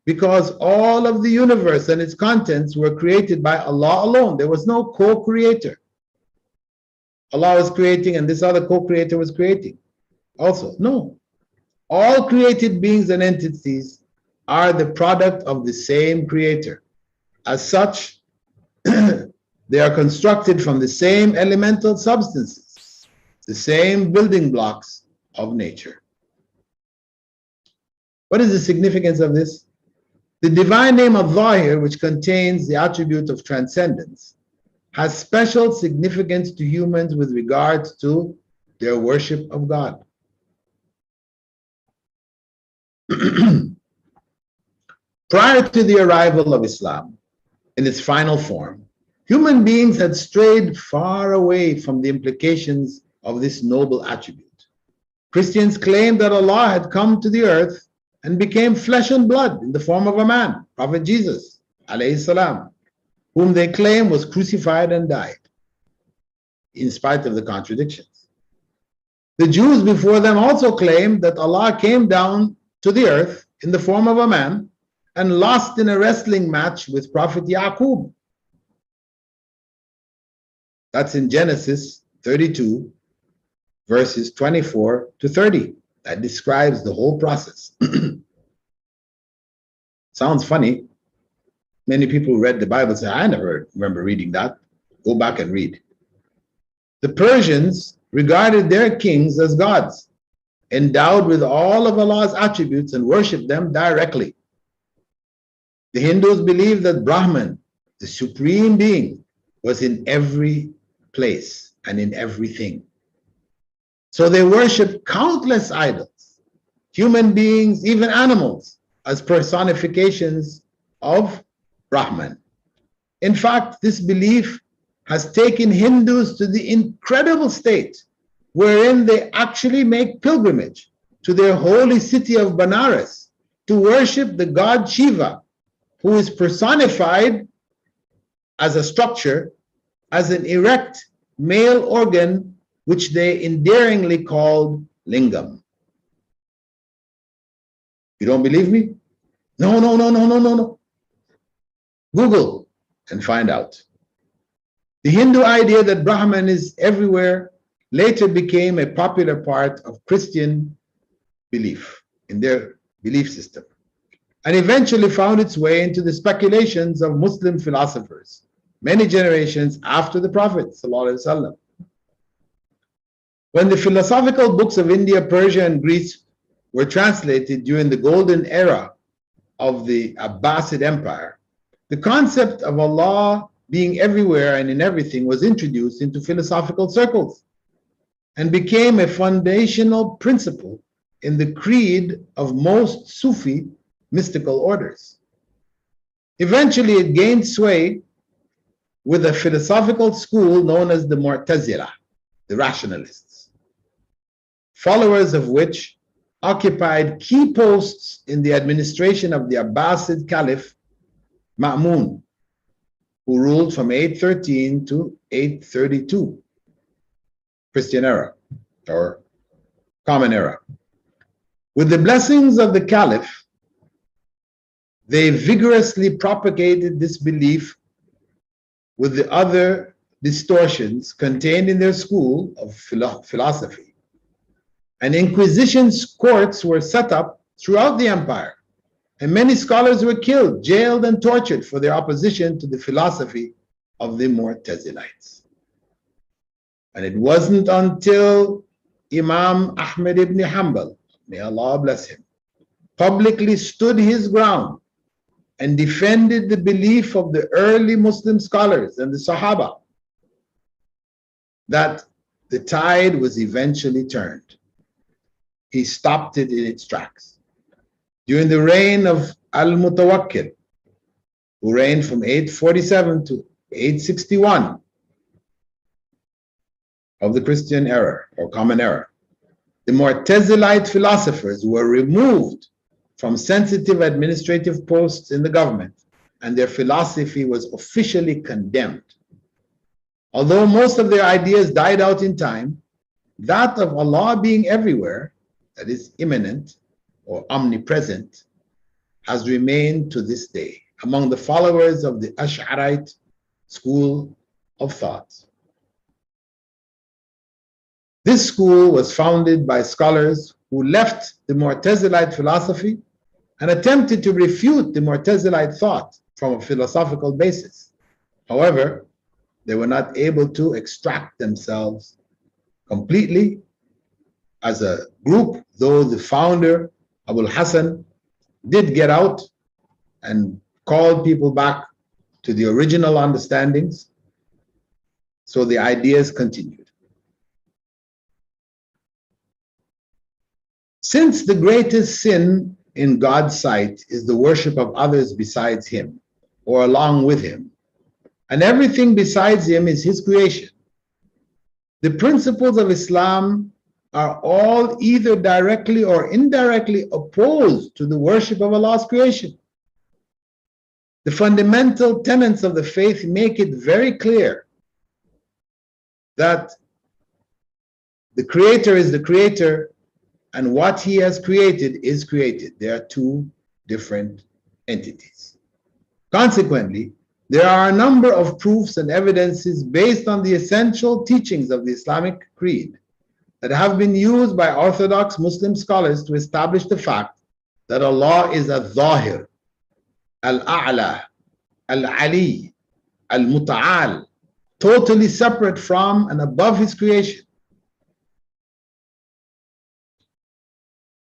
because all of the universe and its contents were created by Allah alone. There was no co-creator. Allah was creating and this other co-creator was creating also. No. All created beings and entities are the product of the same creator. As such, they are constructed from the same elemental substances, the same building blocks of nature. What is the significance of this? The divine name az-Zaahir, which contains the attribute of transcendence, has special significance to humans with regards to their worship of God. Prior to the arrival of Islam in its final form, human beings had strayed far away from the implications of this noble attribute. Christians claimed that Allah had come to the earth and became flesh and blood in the form of a man, Prophet Jesus, alayhi salam, whom they claim was crucified and died, in spite of the contradictions. The Jews before them also claimed that Allah came down to the earth in the form of a man and lost in a wrestling match with Prophet Yaqub. That's in Genesis 32, verses 24 to 30. That describes the whole process. Sounds funny. Many people who read the Bible say, I never remember reading that. Go back and read. The Persians regarded their kings as gods, endowed with all of Allah's attributes, and worshipped them directly. The Hindus believed that Brahman, the supreme being, was in every place and in everything. So they worshipped countless idols, human beings, even animals, as personifications of Brahman. In fact, this belief has taken Hindus to the incredible state wherein they actually make pilgrimage to their holy city of Benares to worship the god Shiva, who is personified as a structure, as an erect male organ, which they endearingly called lingam. You don't believe me? No. Google and find out. The Hindu idea that Brahman is everywhere later became a popular part of Christian belief in their belief system, and eventually found its way into the speculations of Muslim philosophers many generations after the Prophet ﷺ. When the philosophical books of India, Persia, and Greece were translated during the golden era of the Abbasid Empire, the concept of Allah being everywhere and in everything was introduced into philosophical circles and became a foundational principle in the creed of most Sufi mystical orders. Eventually, it gained sway with a philosophical school known as the Mu'tazila, the rationalists, followers of which occupied key posts in the administration of the Abbasid Caliph Ma'mun, who ruled from 813 to 832, Christian era or Common Era. With the blessings of the Caliph, they vigorously propagated this belief with the other distortions contained in their school of philosophy. And Inquisition courts were set up throughout the empire, and many scholars were killed, jailed, and tortured for their opposition to the philosophy of the Mu'tazilites. And it wasn't until Imam Ahmed ibn Hanbal, may Allah bless him, publicly stood his ground and defended the belief of the early Muslim scholars and the Sahaba that the tide was eventually turned. He stopped it in its tracks. During the reign of Al-Mutawakkil, who reigned from 847 to 861 of the Christian era or Common Era, the Mu'tazilite philosophers were removed from sensitive administrative posts in the government, and their philosophy was officially condemned. Although most of their ideas died out in time, that of Allah being everywhere, that is immanent or omnipresent, has remained to this day among the followers of the Ash'arite school of thought. This school was founded by scholars who left the Mu'tazilite philosophy and attempted to refute the Mu'tazilite thought from a philosophical basis. However, they were not able to extract themselves completely as a group, though the founder, Abul Hassan, did get out and called people back to the original understandings. So the ideas continued. Since the greatest sin in God's sight is the worship of others besides Him or along with Him, and everything besides Him is His creation, the principles of Islam are all either directly or indirectly opposed to the worship of Allah's creation. The fundamental tenets of the faith make it very clear that the Creator is the Creator and what He has created is created. They are two different entities. Consequently, there are a number of proofs and evidences based on the essential teachings of the Islamic creed that have been used by Orthodox Muslim scholars to establish the fact that Allah is az-Zaahir, al-A'la, al-Ali, al-Muta'al, totally separate from and above His creation.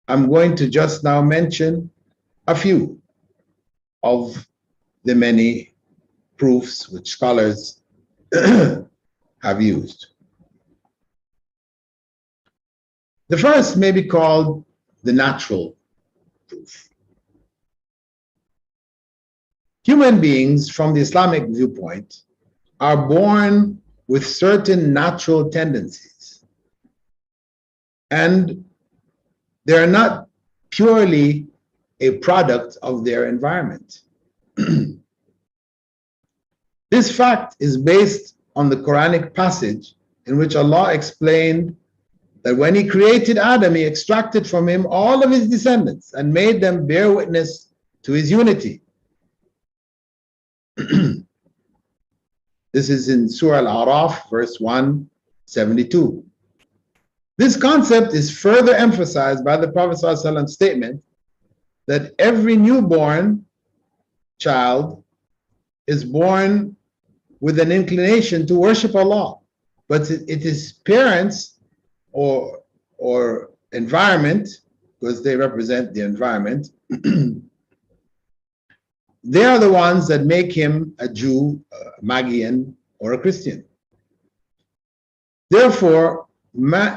I'm going to just now mention a few of the many proofs which scholars have used. The first may be called the natural proof. Human beings, from the Islamic viewpoint, are born with certain natural tendencies, and they are not purely a product of their environment. This fact is based on the Quranic passage in which Allah explained that when He created Adam, He extracted from him all of his descendants and made them bear witness to His unity. This is in Surah Al-A'raf, verse 172. This concept is further emphasized by the Prophet ﷺ's statement that every newborn child is born with an inclination to worship Allah, but it is parents or environment, because they represent the environment, they are the ones that make him a Jew, a Magian, or a Christian. Therefore,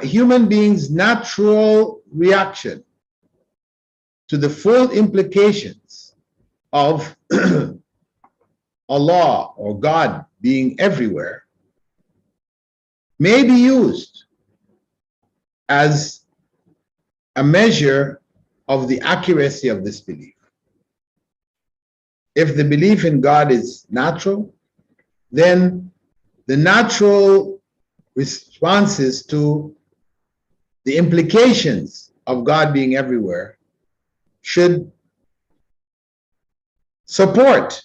human beings' natural reaction to the full implications of Allah or God being everywhere may be used as a measure of the accuracy of this belief. If the belief in God is natural, then the natural responses to the implications of God being everywhere should support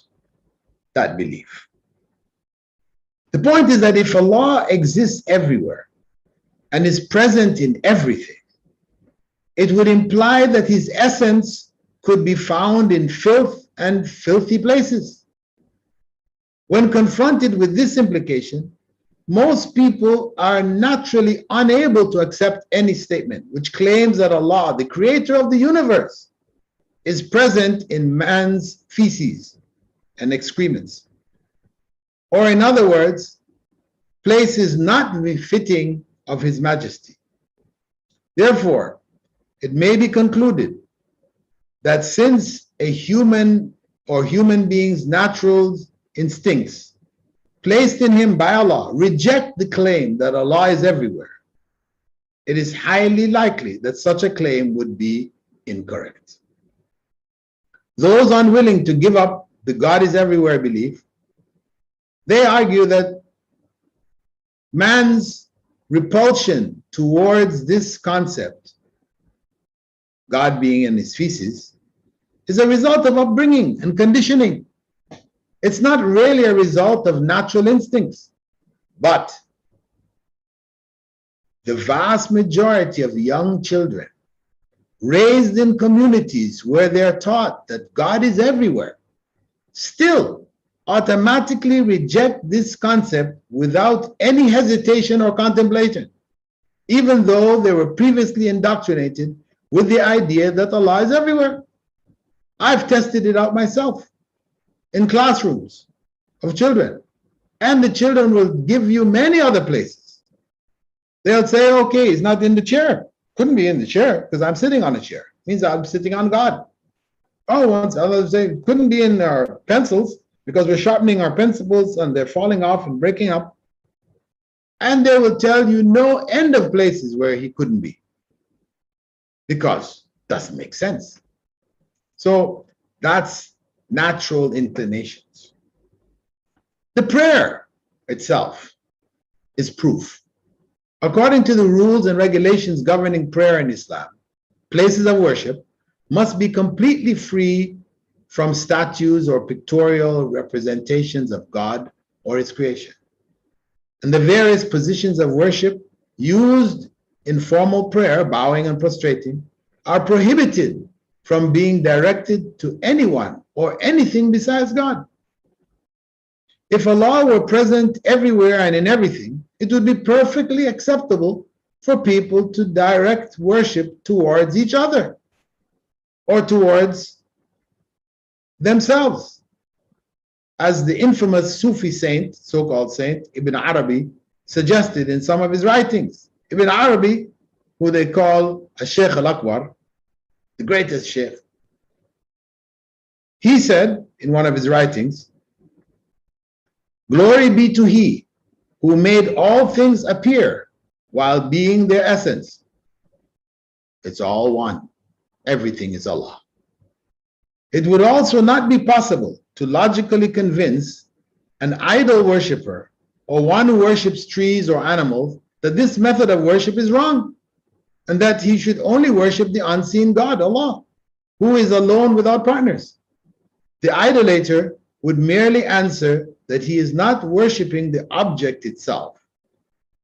that belief. The point is that if Allah exists everywhere and is present in everything, it would imply that his essence could be found in filth and filthy places. When confronted with this implication, most people are naturally unable to accept any statement which claims that Allah, the creator of the universe, is present in man's feces and excrements. Or in other words, places not befitting of his majesty. Therefore, it may be concluded that since a human or human being's natural instincts placed in him by Allah reject the claim that Allah is everywhere, it is highly likely that such a claim would be incorrect. Those unwilling to give up the God is everywhere belief, they argue that man's repulsion towards this concept, God being in his feces, is a result of upbringing and conditioning. It's not really a result of natural instincts, but the vast majority of young children raised in communities where they are taught that God is everywhere still automatically reject this concept without any hesitation or contemplation, even though they were previously indoctrinated with the idea that Allah is everywhere. I've tested it out myself in classrooms of children, and the children will give you many other places. They'll say, okay, he's not in the chair. Couldn't be in the chair because I'm sitting on a chair. Means I'm sitting on God. Oh, once others say, couldn't be in our pencils because we're sharpening our pencils and they're falling off and breaking up. And they will tell you no end of places where he couldn't be, because it doesn't make sense. So that's natural inclinations. The prayer itself is proof. According to the rules and regulations governing prayer in Islam, places of worship must be completely free from statues or pictorial representations of God or his creation. And the various positions of worship used in formal prayer, bowing and prostrating, are prohibited from being directed to anyone or anything besides God. If Allah were present everywhere and in everything, it would be perfectly acceptable for people to direct worship towards each other or towards themselves. As the infamous Sufi saint, so-called saint, Ibn Arabi, suggested in some of his writings. Ibn Arabi, who they call a Sheikh al-Akbar, the greatest Sheikh, he said in one of his writings, "Glory be to He who made all things appear while being their essence. It's all one. Everything is Allah." It would also not be possible to logically convince an idol worshipper or one who worships trees or animals that this method of worship is wrong and that he should only worship the unseen God, Allah, who is alone without partners. The idolater would merely answer that he is not worshipping the object itself,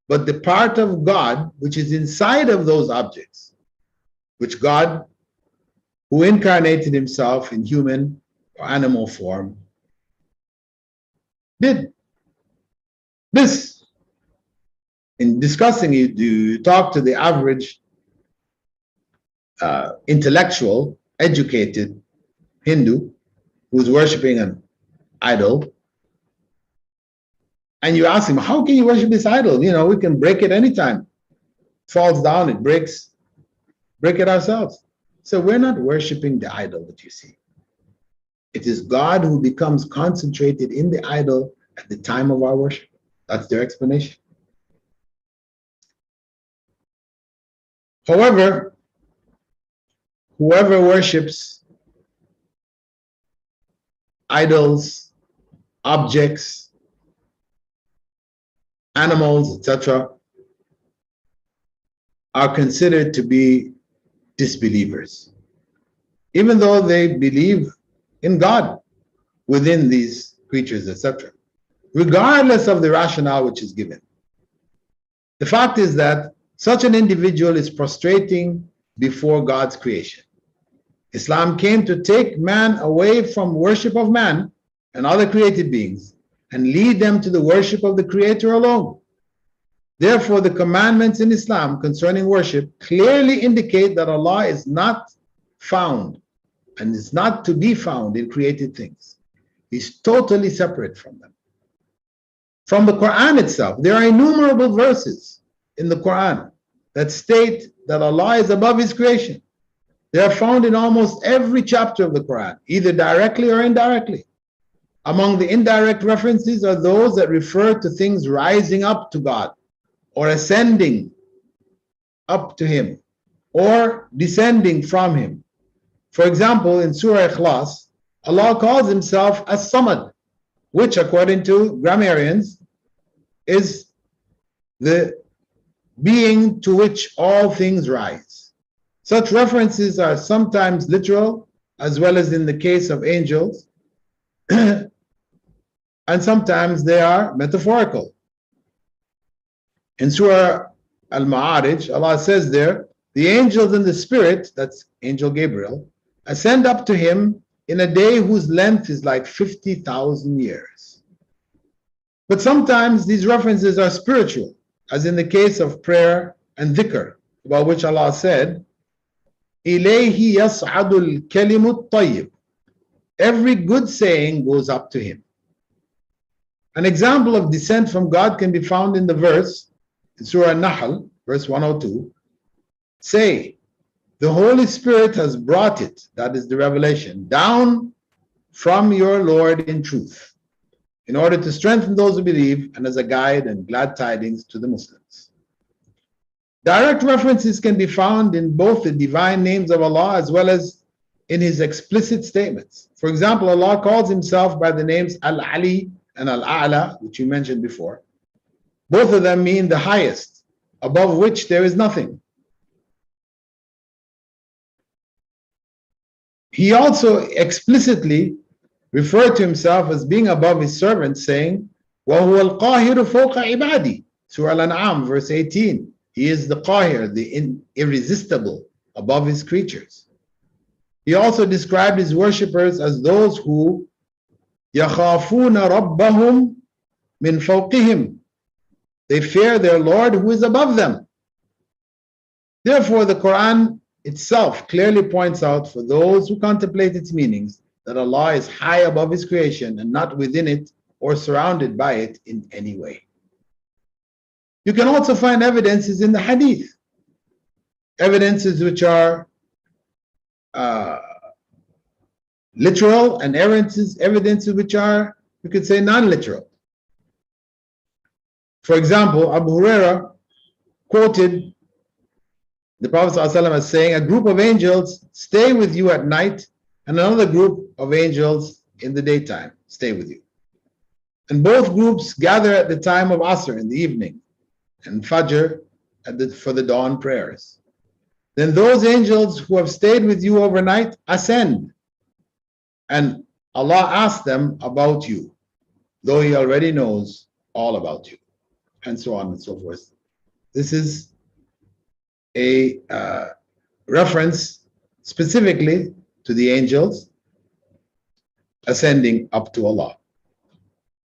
but the part of God which is inside of those objects, which God, who incarnated himself in human or animal form, did. This, in discussing it, you talk to the average intellectual, educated Hindu who's worshiping an idol, and you ask him, how can you worship this idol? You know, we can break it anytime. Falls down, it breaks, break it ourselves. So we're not worshiping the idol that you see. It is God who becomes concentrated in the idol at the time of our worship. That's their explanation. However, whoever worships idols, objects, animals, etc., are considered to be disbelievers, even though they believe in God within these creatures, etc. regardless of the rationale which is given. The fact is that such an individual is prostrating before God's creation. Islam came to take man away from worship of man and other created beings and lead them to the worship of the Creator alone. Therefore, the commandments in Islam concerning worship clearly indicate that Allah is not found and is not to be found in created things. He's totally separate from them. From the Quran itself, there are innumerable verses in the Quran that state that Allah is above His creation. They are found in almost every chapter of the Quran, either directly or indirectly. Among the indirect references are those that refer to things rising up to God, or ascending up to Him, or descending from Him. For example, in Surah Ikhlas, Allah calls Himself as-Samad, which according to grammarians is the being to which all things rise. Such references are sometimes literal, as well as in the case of angels, and sometimes they are metaphorical. In Surah Al-Ma'arij, Allah says there, the angels and the spirit, that's Angel Gabriel, ascend up to Him in a day whose length is like 50,000 years. But sometimes these references are spiritual, as in the case of prayer and dhikr, about which Allah said, إِلَيْهِ يَصْعَدُ الْكَلِمُ الطَّيِّبُ. Every good saying goes up to Him. An example of descent from God can be found in the verse, in Surah An-Nahl, verse 102. Say, the Holy Spirit has brought it, that is the revelation, down from your Lord in truth, in order to strengthen those who believe and as a guide and glad tidings to the Muslims. Direct references can be found in both the divine names of Allah as well as in His explicit statements. For example, Allah calls Himself by the names Al-Ali and Al-A'la, which you mentioned before. Both of them mean the highest, above which there is nothing. He also explicitly referred to Himself as being above His servants, saying, وَهُوَ الْقَاهِرُ فَوْقَ عِبَادِي. Surah Al-An'am, verse 18. He is the Qahir, the irresistible, above His creatures. He also described His worshippers as those who يَخَافُونَ رَبَّهُمْ مِنْ فَوْقِهِمْ. They fear their Lord who is above them. Therefore, the Quran itself clearly points out for those who contemplate its meanings that Allah is high above His creation and not within it or surrounded by it in any way. You can also find evidences in the Hadith, evidences which are literal and evidences which are, you could say, non-literal. For example, Abu Huraira quoted the Prophet ﷺ as saying, a group of angels stay with you at night and another group of angels in the daytime stay with you. And both groups gather at the time of Asr in the evening and Fajr for the dawn prayers. Then those angels who have stayed with you overnight ascend, and Allah asks them about you, though He already knows all about you, and so on and so forth. This is a reference specifically to the angels ascending up to Allah.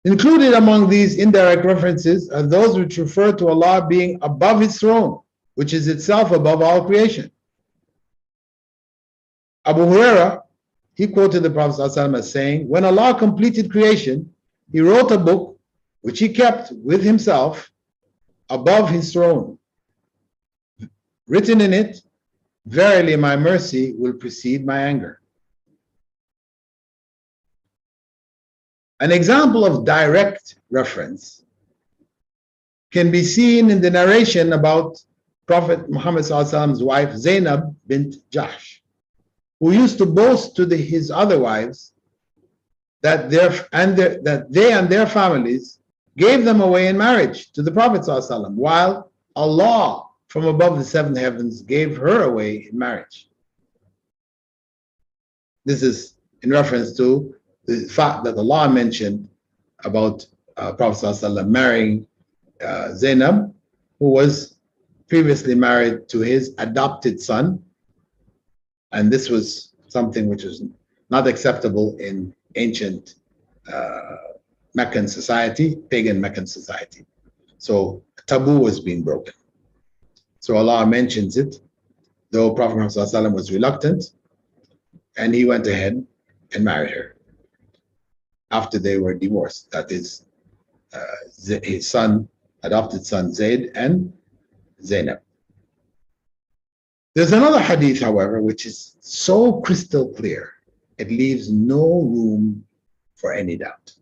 Included among these indirect references are those which refer to Allah being above His throne, which is itself above all creation. Abu Huraira, he quoted the Prophet ﷺ as saying, when Allah completed creation, He wrote a book which He kept with Himself above His throne. Written in it, verily my mercy will precede my anger. An example of direct reference can be seen in the narration about Prophet Muhammad's wife Zainab bint Jahsh, who used to boast to his other wives that they and their families gave them away in marriage to the Prophet ﷺ, while Allah from above the seventh heavens gave her away in marriage. This is in reference to the fact that Allah mentioned about Prophet ﷺ marrying Zainab, who was previously married to his adopted son, and this was something which was not acceptable in ancient Meccan society, pagan Meccan society. So taboo was being broken. So Allah mentions it, though Prophet Muhammad ﷺ was reluctant, and he went ahead and married her after they were divorced. That is his son, adopted son Zayd and Zainab. There's another hadith, however, which is so crystal clear, it leaves no room for any doubt.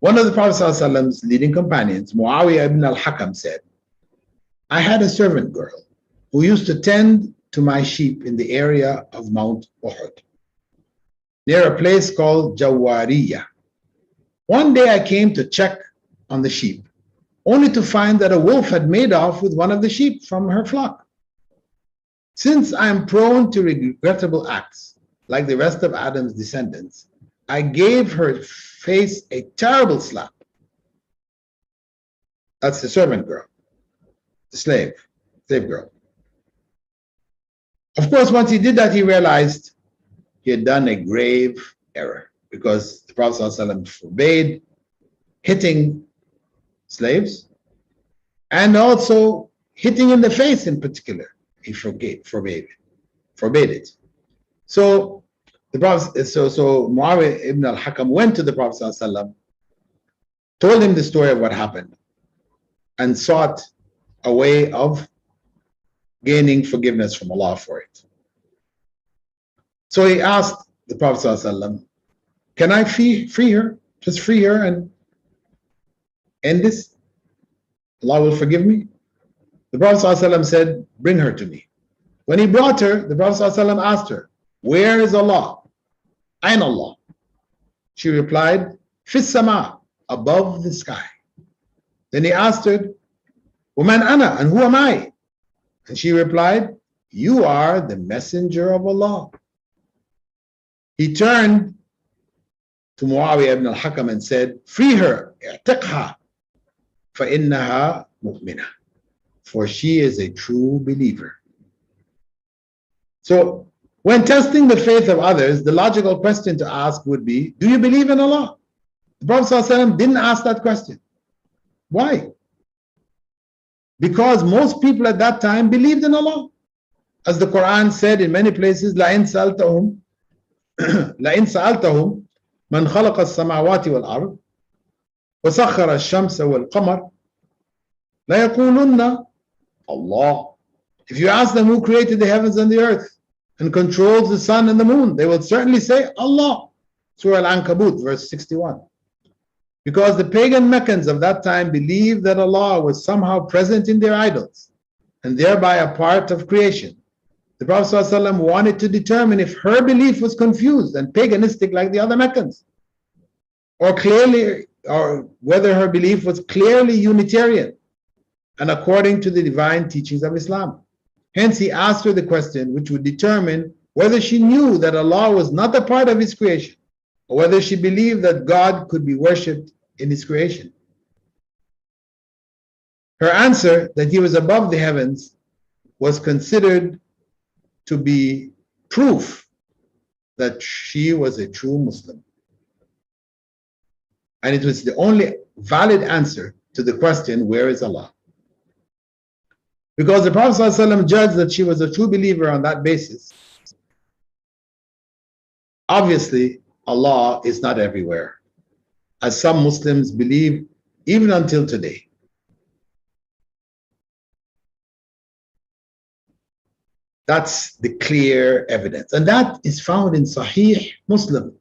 One of the Prophet ﷺ's leading companions, Muawiyah ibn al-Hakam, said, I had a servant girl who used to tend to my sheep in the area of Mount Uhud, near a place called Jawariyah. One day I came to check on the sheep, only to find that a wolf had made off with one of the sheep from her flock. Since I am prone to regrettable acts, like the rest of Adam's descendants, I gave her face a terrible slap. That's the servant girl, the slave girl. Of course, once he did that, he realized he had done a grave error, because the Prophet ﷺ forbade hitting slaves, and also hitting in the face in particular. He forbade it. So the Prophet, so Muawiyah ibn al-Hakam went to the Prophet ﷺ, told him the story of what happened, and sought a way of gaining forgiveness from Allah for it. So he asked the Prophet ﷺ, can I free her? Just free her and end this? Allah will forgive me? The Prophet ﷺ said, bring her to me. When he brought her, the Prophet ﷺ asked her, where is Allah? Ayn Allah? She replied, Fis sama, above the sky. Then he asked her, Waman ana, and who am I? And she replied, you are the messenger of Allah. He turned to Muawiyah ibn al-Hakam and said, free her, i'tiqha, فَإِنَّهَا مُؤْمِنَةٌ, for she is a true believer. So when testing the faith of others, the logical question to ask would be, do you believe in Allah? The Prophet ﷺ didn't ask that question. Why? Because most people at that time believed in Allah. As the Quran said in many places, لَإِن سَأَلْتَهُمْ مَنْ خَلَقَ السَّمَاوَاتِ وَالْأَرْضِ وَسَخَّرَ الشَّمْسَ وَالْقَمَرَ لَيَقُولُنَّ Allah. If you ask them who created the heavens and the earth and controls the sun and the moon, they will certainly say Allah. Surah Al-Ankabut, verse 61. Because the pagan Meccans of that time believed that Allah was somehow present in their idols and thereby a part of creation. The Prophet ﷺ wanted to determine if her belief was confused and paganistic like the other Meccans, or whether her belief was clearly Unitarian and according to the divine teachings of Islam. Hence, he asked her the question which would determine whether she knew that Allah was not a part of His creation, or whether she believed that God could be worshipped in His creation. Her answer, that He was above the heavens, was considered to be proof that she was a true Muslim. And it was the only valid answer to the question, where is Allah? Because the Prophet ﷺ judged that she was a true believer on that basis. Obviously, Allah is not everywhere, as some Muslims believe even until today. That's the clear evidence. And that is found in Sahih Muslim.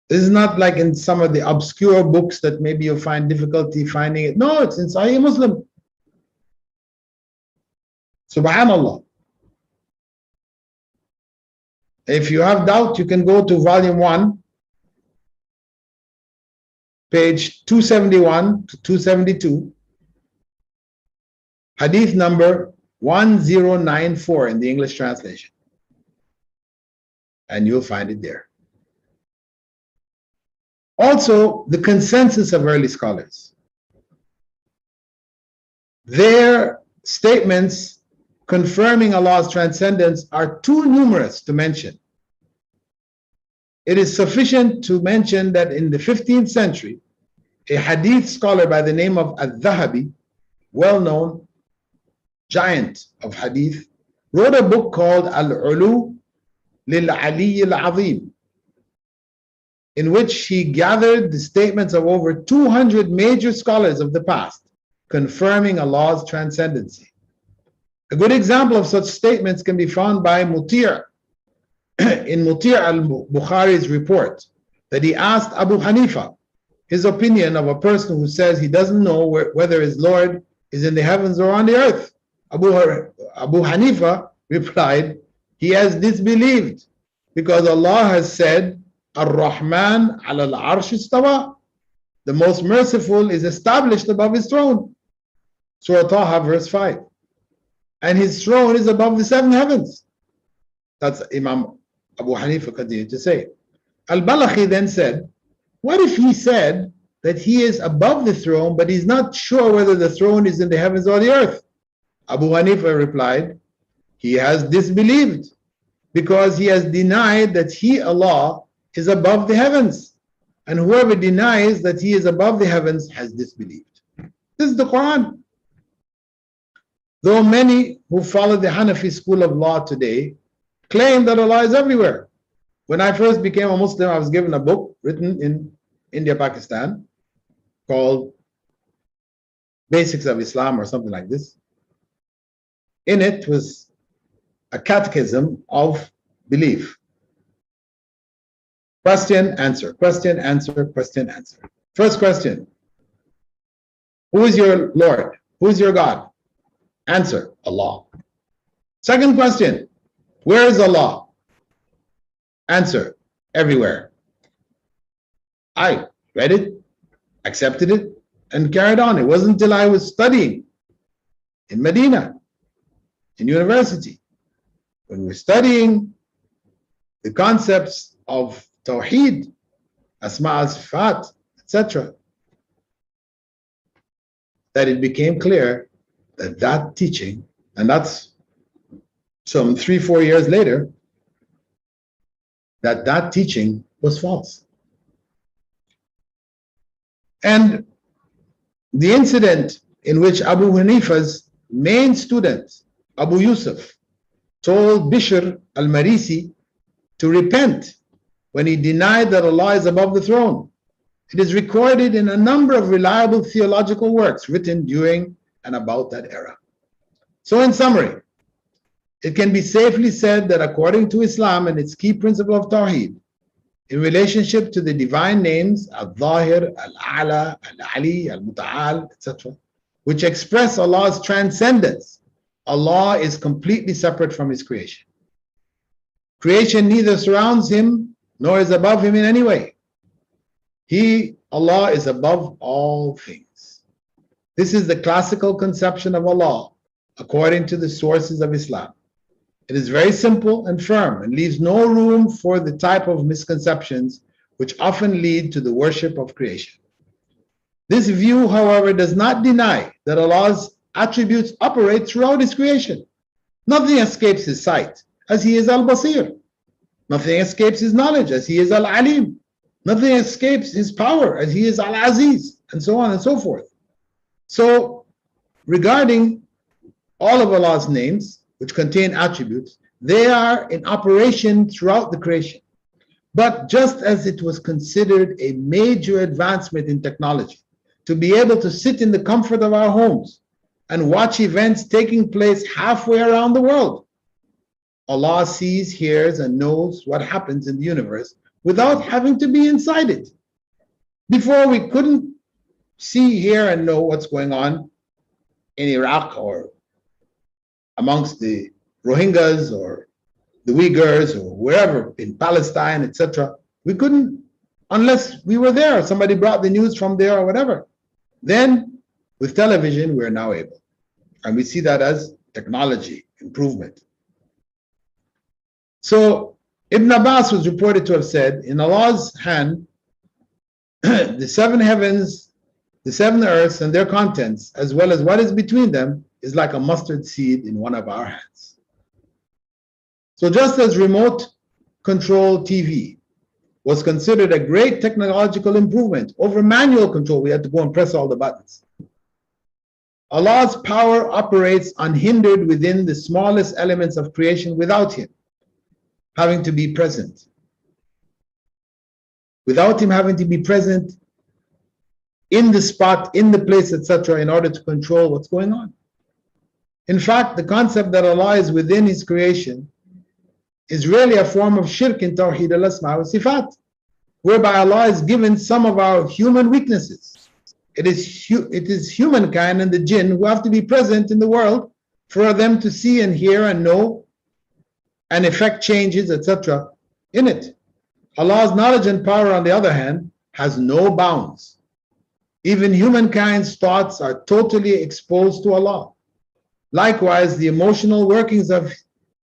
This is not like in some of the obscure books that maybe you'll find difficulty finding it. No, it's in Sahih Muslim. Subhanallah. If you have doubt, you can go to volume 1, page 271 to 272, hadith number 1094 in the English translation. And you'll find it there. Also, the consensus of early scholars. Their statements confirming Allah's transcendence are too numerous to mention. It is sufficient to mention that in the 15th century, a hadith scholar by the name of az-Zahabi, well-known giant of hadith, wrote a book called Al-Ulu lil-Ali al-Azim, in which he gathered the statements of over 200 major scholars of the past, confirming Allah's transcendency. A good example of such statements can be found by Mutir' in Mutir' al-Bukhari's report, that he asked Abu Hanifa his opinion of a person who says he doesn't know whether his Lord is in the heavens or on the earth. Abu Hanifa replied, he has disbelieved, because Allah has said, Ar-Rahman ala al-Arsh istawa. The most merciful is established above his throne. Surah Taha verse 5. And his throne is above the seven heavens. That's Imam Abu Hanifa continued to say. Al-Balakhi then said, what if he said that he is above the throne, but he's not sure whether the throne is in the heavens or the earth? Abu Hanifa replied, he has disbelieved, because he has denied that he, Allah, is above the heavens. And whoever denies that he is above the heavens has disbelieved. This is the Quran. Though many who follow the Hanafi school of law today claim that Allah is everywhere. When I first became a Muslim, I was given a book written in India, Pakistan, called Basics of Islam or something like this. In it was a catechism of belief. Question, answer, question, answer, question, answer. First question, who is your Lord? Who is your God? Answer, Allah. Second question, where is Allah? Answer, everywhere. I read it, accepted it, and carried on. It wasn't until I was studying in Medina, in university, when we're studying the concepts of Tawheed, Asma al-Sifat, etc., that it became clear that that teaching, and that's some 3-4 years later, that teaching was false. And the incident in which Abu Hanifa's main student, Abu Yusuf, told Bishr al-Marisi to repent when he denied that Allah is above the throne. It is recorded in a number of reliable theological works written during and about that era. So in summary, it can be safely said that according to Islam and its key principle of Tawheed, in relationship to the divine names az-Zaahir, al-A'la, al-Ali, al-Muta'al, etc., which express Allah's transcendence, Allah is completely separate from His creation. Creation neither surrounds Him nor is above Him in any way. He, Allah, is above all things. This is the classical conception of Allah according to the sources of Islam. It is very simple and firm and leaves no room for the type of misconceptions which often lead to the worship of creation. This view, however, does not deny that Allah's attributes operate throughout His creation. Nothing escapes His sight, as He is Al-Basir. Nothing escapes His knowledge, as He is Al-Alim. Nothing escapes His power, as He is Al-Aziz, and so on and so forth. So, regarding all of Allah's names, which contain attributes, they are in operation throughout the creation. But just as it was considered a major advancement in technology to be able to sit in the comfort of our homes and watch events taking place halfway around the world, Allah sees, hears, and knows what happens in the universe without having to be inside it. Before, we couldn't see, hear, and know what's going on in Iraq or amongst the Rohingyas or the Uyghurs or wherever in Palestine, etc. We couldn't unless we were there. Somebody brought the news from there or whatever. Then with television, we're now able. And we see that as technology improvement. So Ibn Abbas was reported to have said, in Allah's hand the seven heavens, the seven earths and their contents, as well as what is between them, is like a mustard seed in one of our hands. So just as remote control TV was considered a great technological improvement over manual control, we had to go and press all the buttons. Allah's power operates unhindered within the smallest elements of creation without Him having to be present. Without Him having to be present in the spot, in the place, etc., in order to control what's going on. In fact, the concept that Allah is within His creation is really a form of shirk in Tawheed al-Asma wa Sifat, whereby Allah is given some of our human weaknesses. It is humankind and the jinn who have to be present in the world for them to see and hear and know and effect changes, etc. in it. Allah's knowledge and power, on the other hand, has no bounds. Even humankind's thoughts are totally exposed to Allah. Likewise, the emotional workings of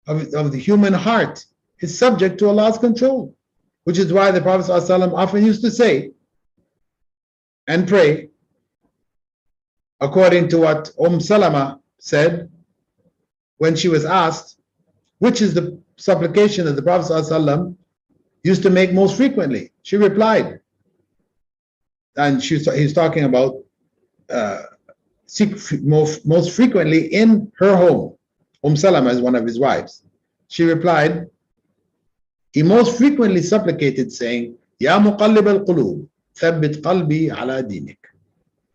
the human heart is subject to Allah's control, which is why the Prophet ﷺ often used to say and pray, according to what Salama said when she was asked, which is the supplication that the Prophet ﷺ used to make most frequently. She replied, and he's talking about most frequently in her home. Salama is one of his wives. She replied, he most frequently supplicated, saying, Ya muqallib al-qulub, thabbit qalbi ala dinik.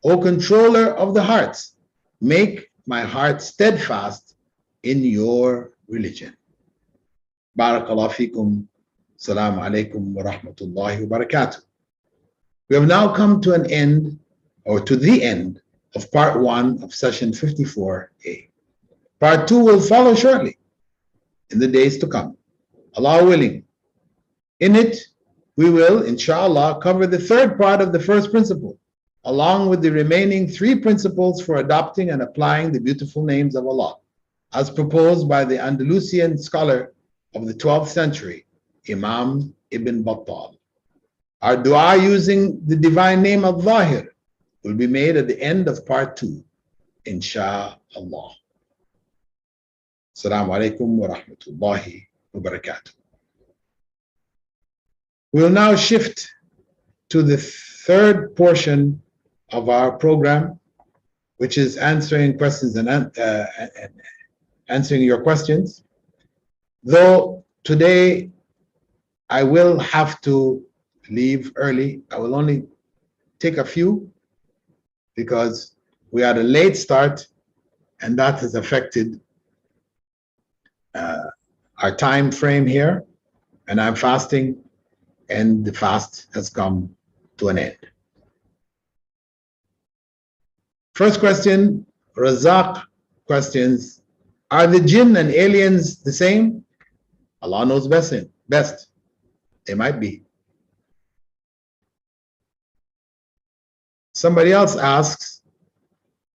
O controller of the hearts, make my heart steadfast in your religion. Barakallahu feekum. Assalamu alaikum wa rahmatullahi wa barakatuh. We have now come to an end, or to the end, of part 1 of session 54A. Part 2 will follow shortly in the days to come, Allah willing. In it, we will, inshallah, cover the third part of the first principle, along with the remaining 3 principles for adopting and applying the beautiful names of Allah, as proposed by the Andalusian scholar of the 12th century, Imam Ibn Battal. Our dua using the divine name az-Zaahir will be made at the end of part 2, insha'Allah. Assalamu alaikum wa rahmatullahi wa barakatuh. We will now shift to the third portion of our program, which is answering questions and answering your questions. Though today I will have to leave early, I will only take a few because we had a late start and that has affected our time frame here, and I'm fasting and the fast has come to an end. First question, Razak questions, are the jinn and aliens the same? Allah knows best. They might be. Somebody else asks,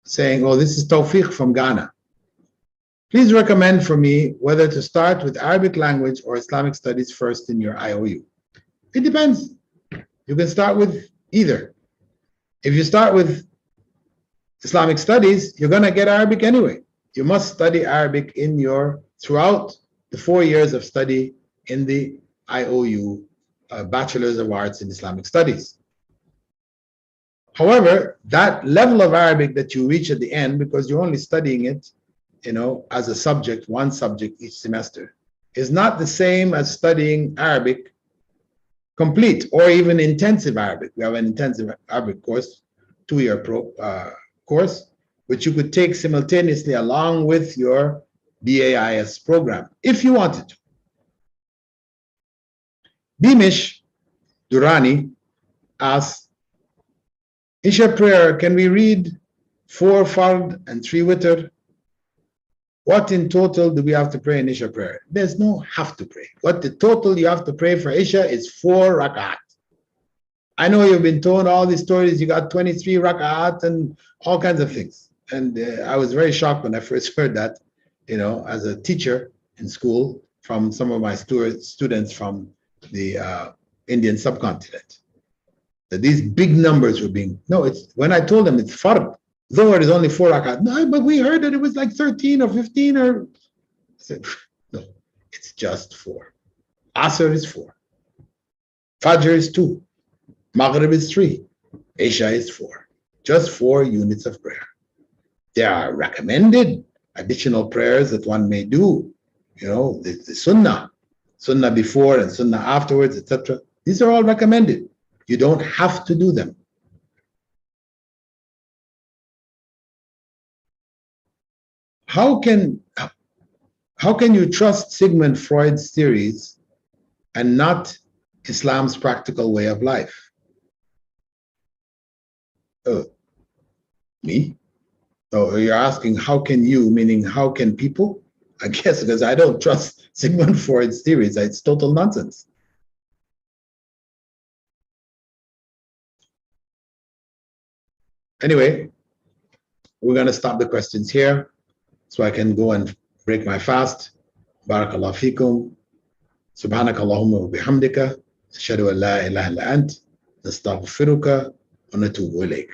saying, oh, this is Tawfiq from Ghana. Please recommend for me whether to start with Arabic language or Islamic studies first in your IOU. It depends. You can start with either. If you start with Islamic studies, you're going to get Arabic anyway. You must study Arabic throughout the 4 years of study in the IOU, Bachelor's of Arts in Islamic Studies. However, that level of Arabic that you reach at the end, because you're only studying it, as a subject, one subject each semester, is not the same as studying Arabic complete or even intensive Arabic. We have an intensive Arabic course, 2-year course, which you could take simultaneously along with your BAIS program, if you wanted to. Beamish Durrani asks, Isha prayer, can we read 4 Fard and 3 Witr? What in total do we have to pray in Isha prayer? There's no have to pray. What the total you have to pray for Isha is 4 Rak'at. I know you've been told all these stories, you got 23 Rak'at and all kinds of things. And I was very shocked when I first heard that, as a teacher in school from some of my students from the Indian subcontinent. that these big numbers were being, no, it's when I told them it's fard. Dhuhr is only 4 rakat. No, but we heard that it was like 13 or 15 or, I said, no, it's just 4. Asr is 4. Fajr is 2. Maghrib is 3. Isha is 4. Just 4 units of prayer. There are recommended additional prayers that one may do. You know, the sunnah before and sunnah afterwards, etc. These are all recommended. You don't have to do them. How can you trust Sigmund Freud's theories and not Islam's practical way of life? Me? So you're asking how can you, meaning how can people? I guess because I don't trust Sigmund Freud's theories. It's total nonsense. Anyway, we're going to stop the questions here so I can go and break my fast. Barakallahu fikum. Subhanaka Allahumma wa bihamdika. Ashhadu an la ilaha illa ant. Nastaghfiruka wa natubu ilayk.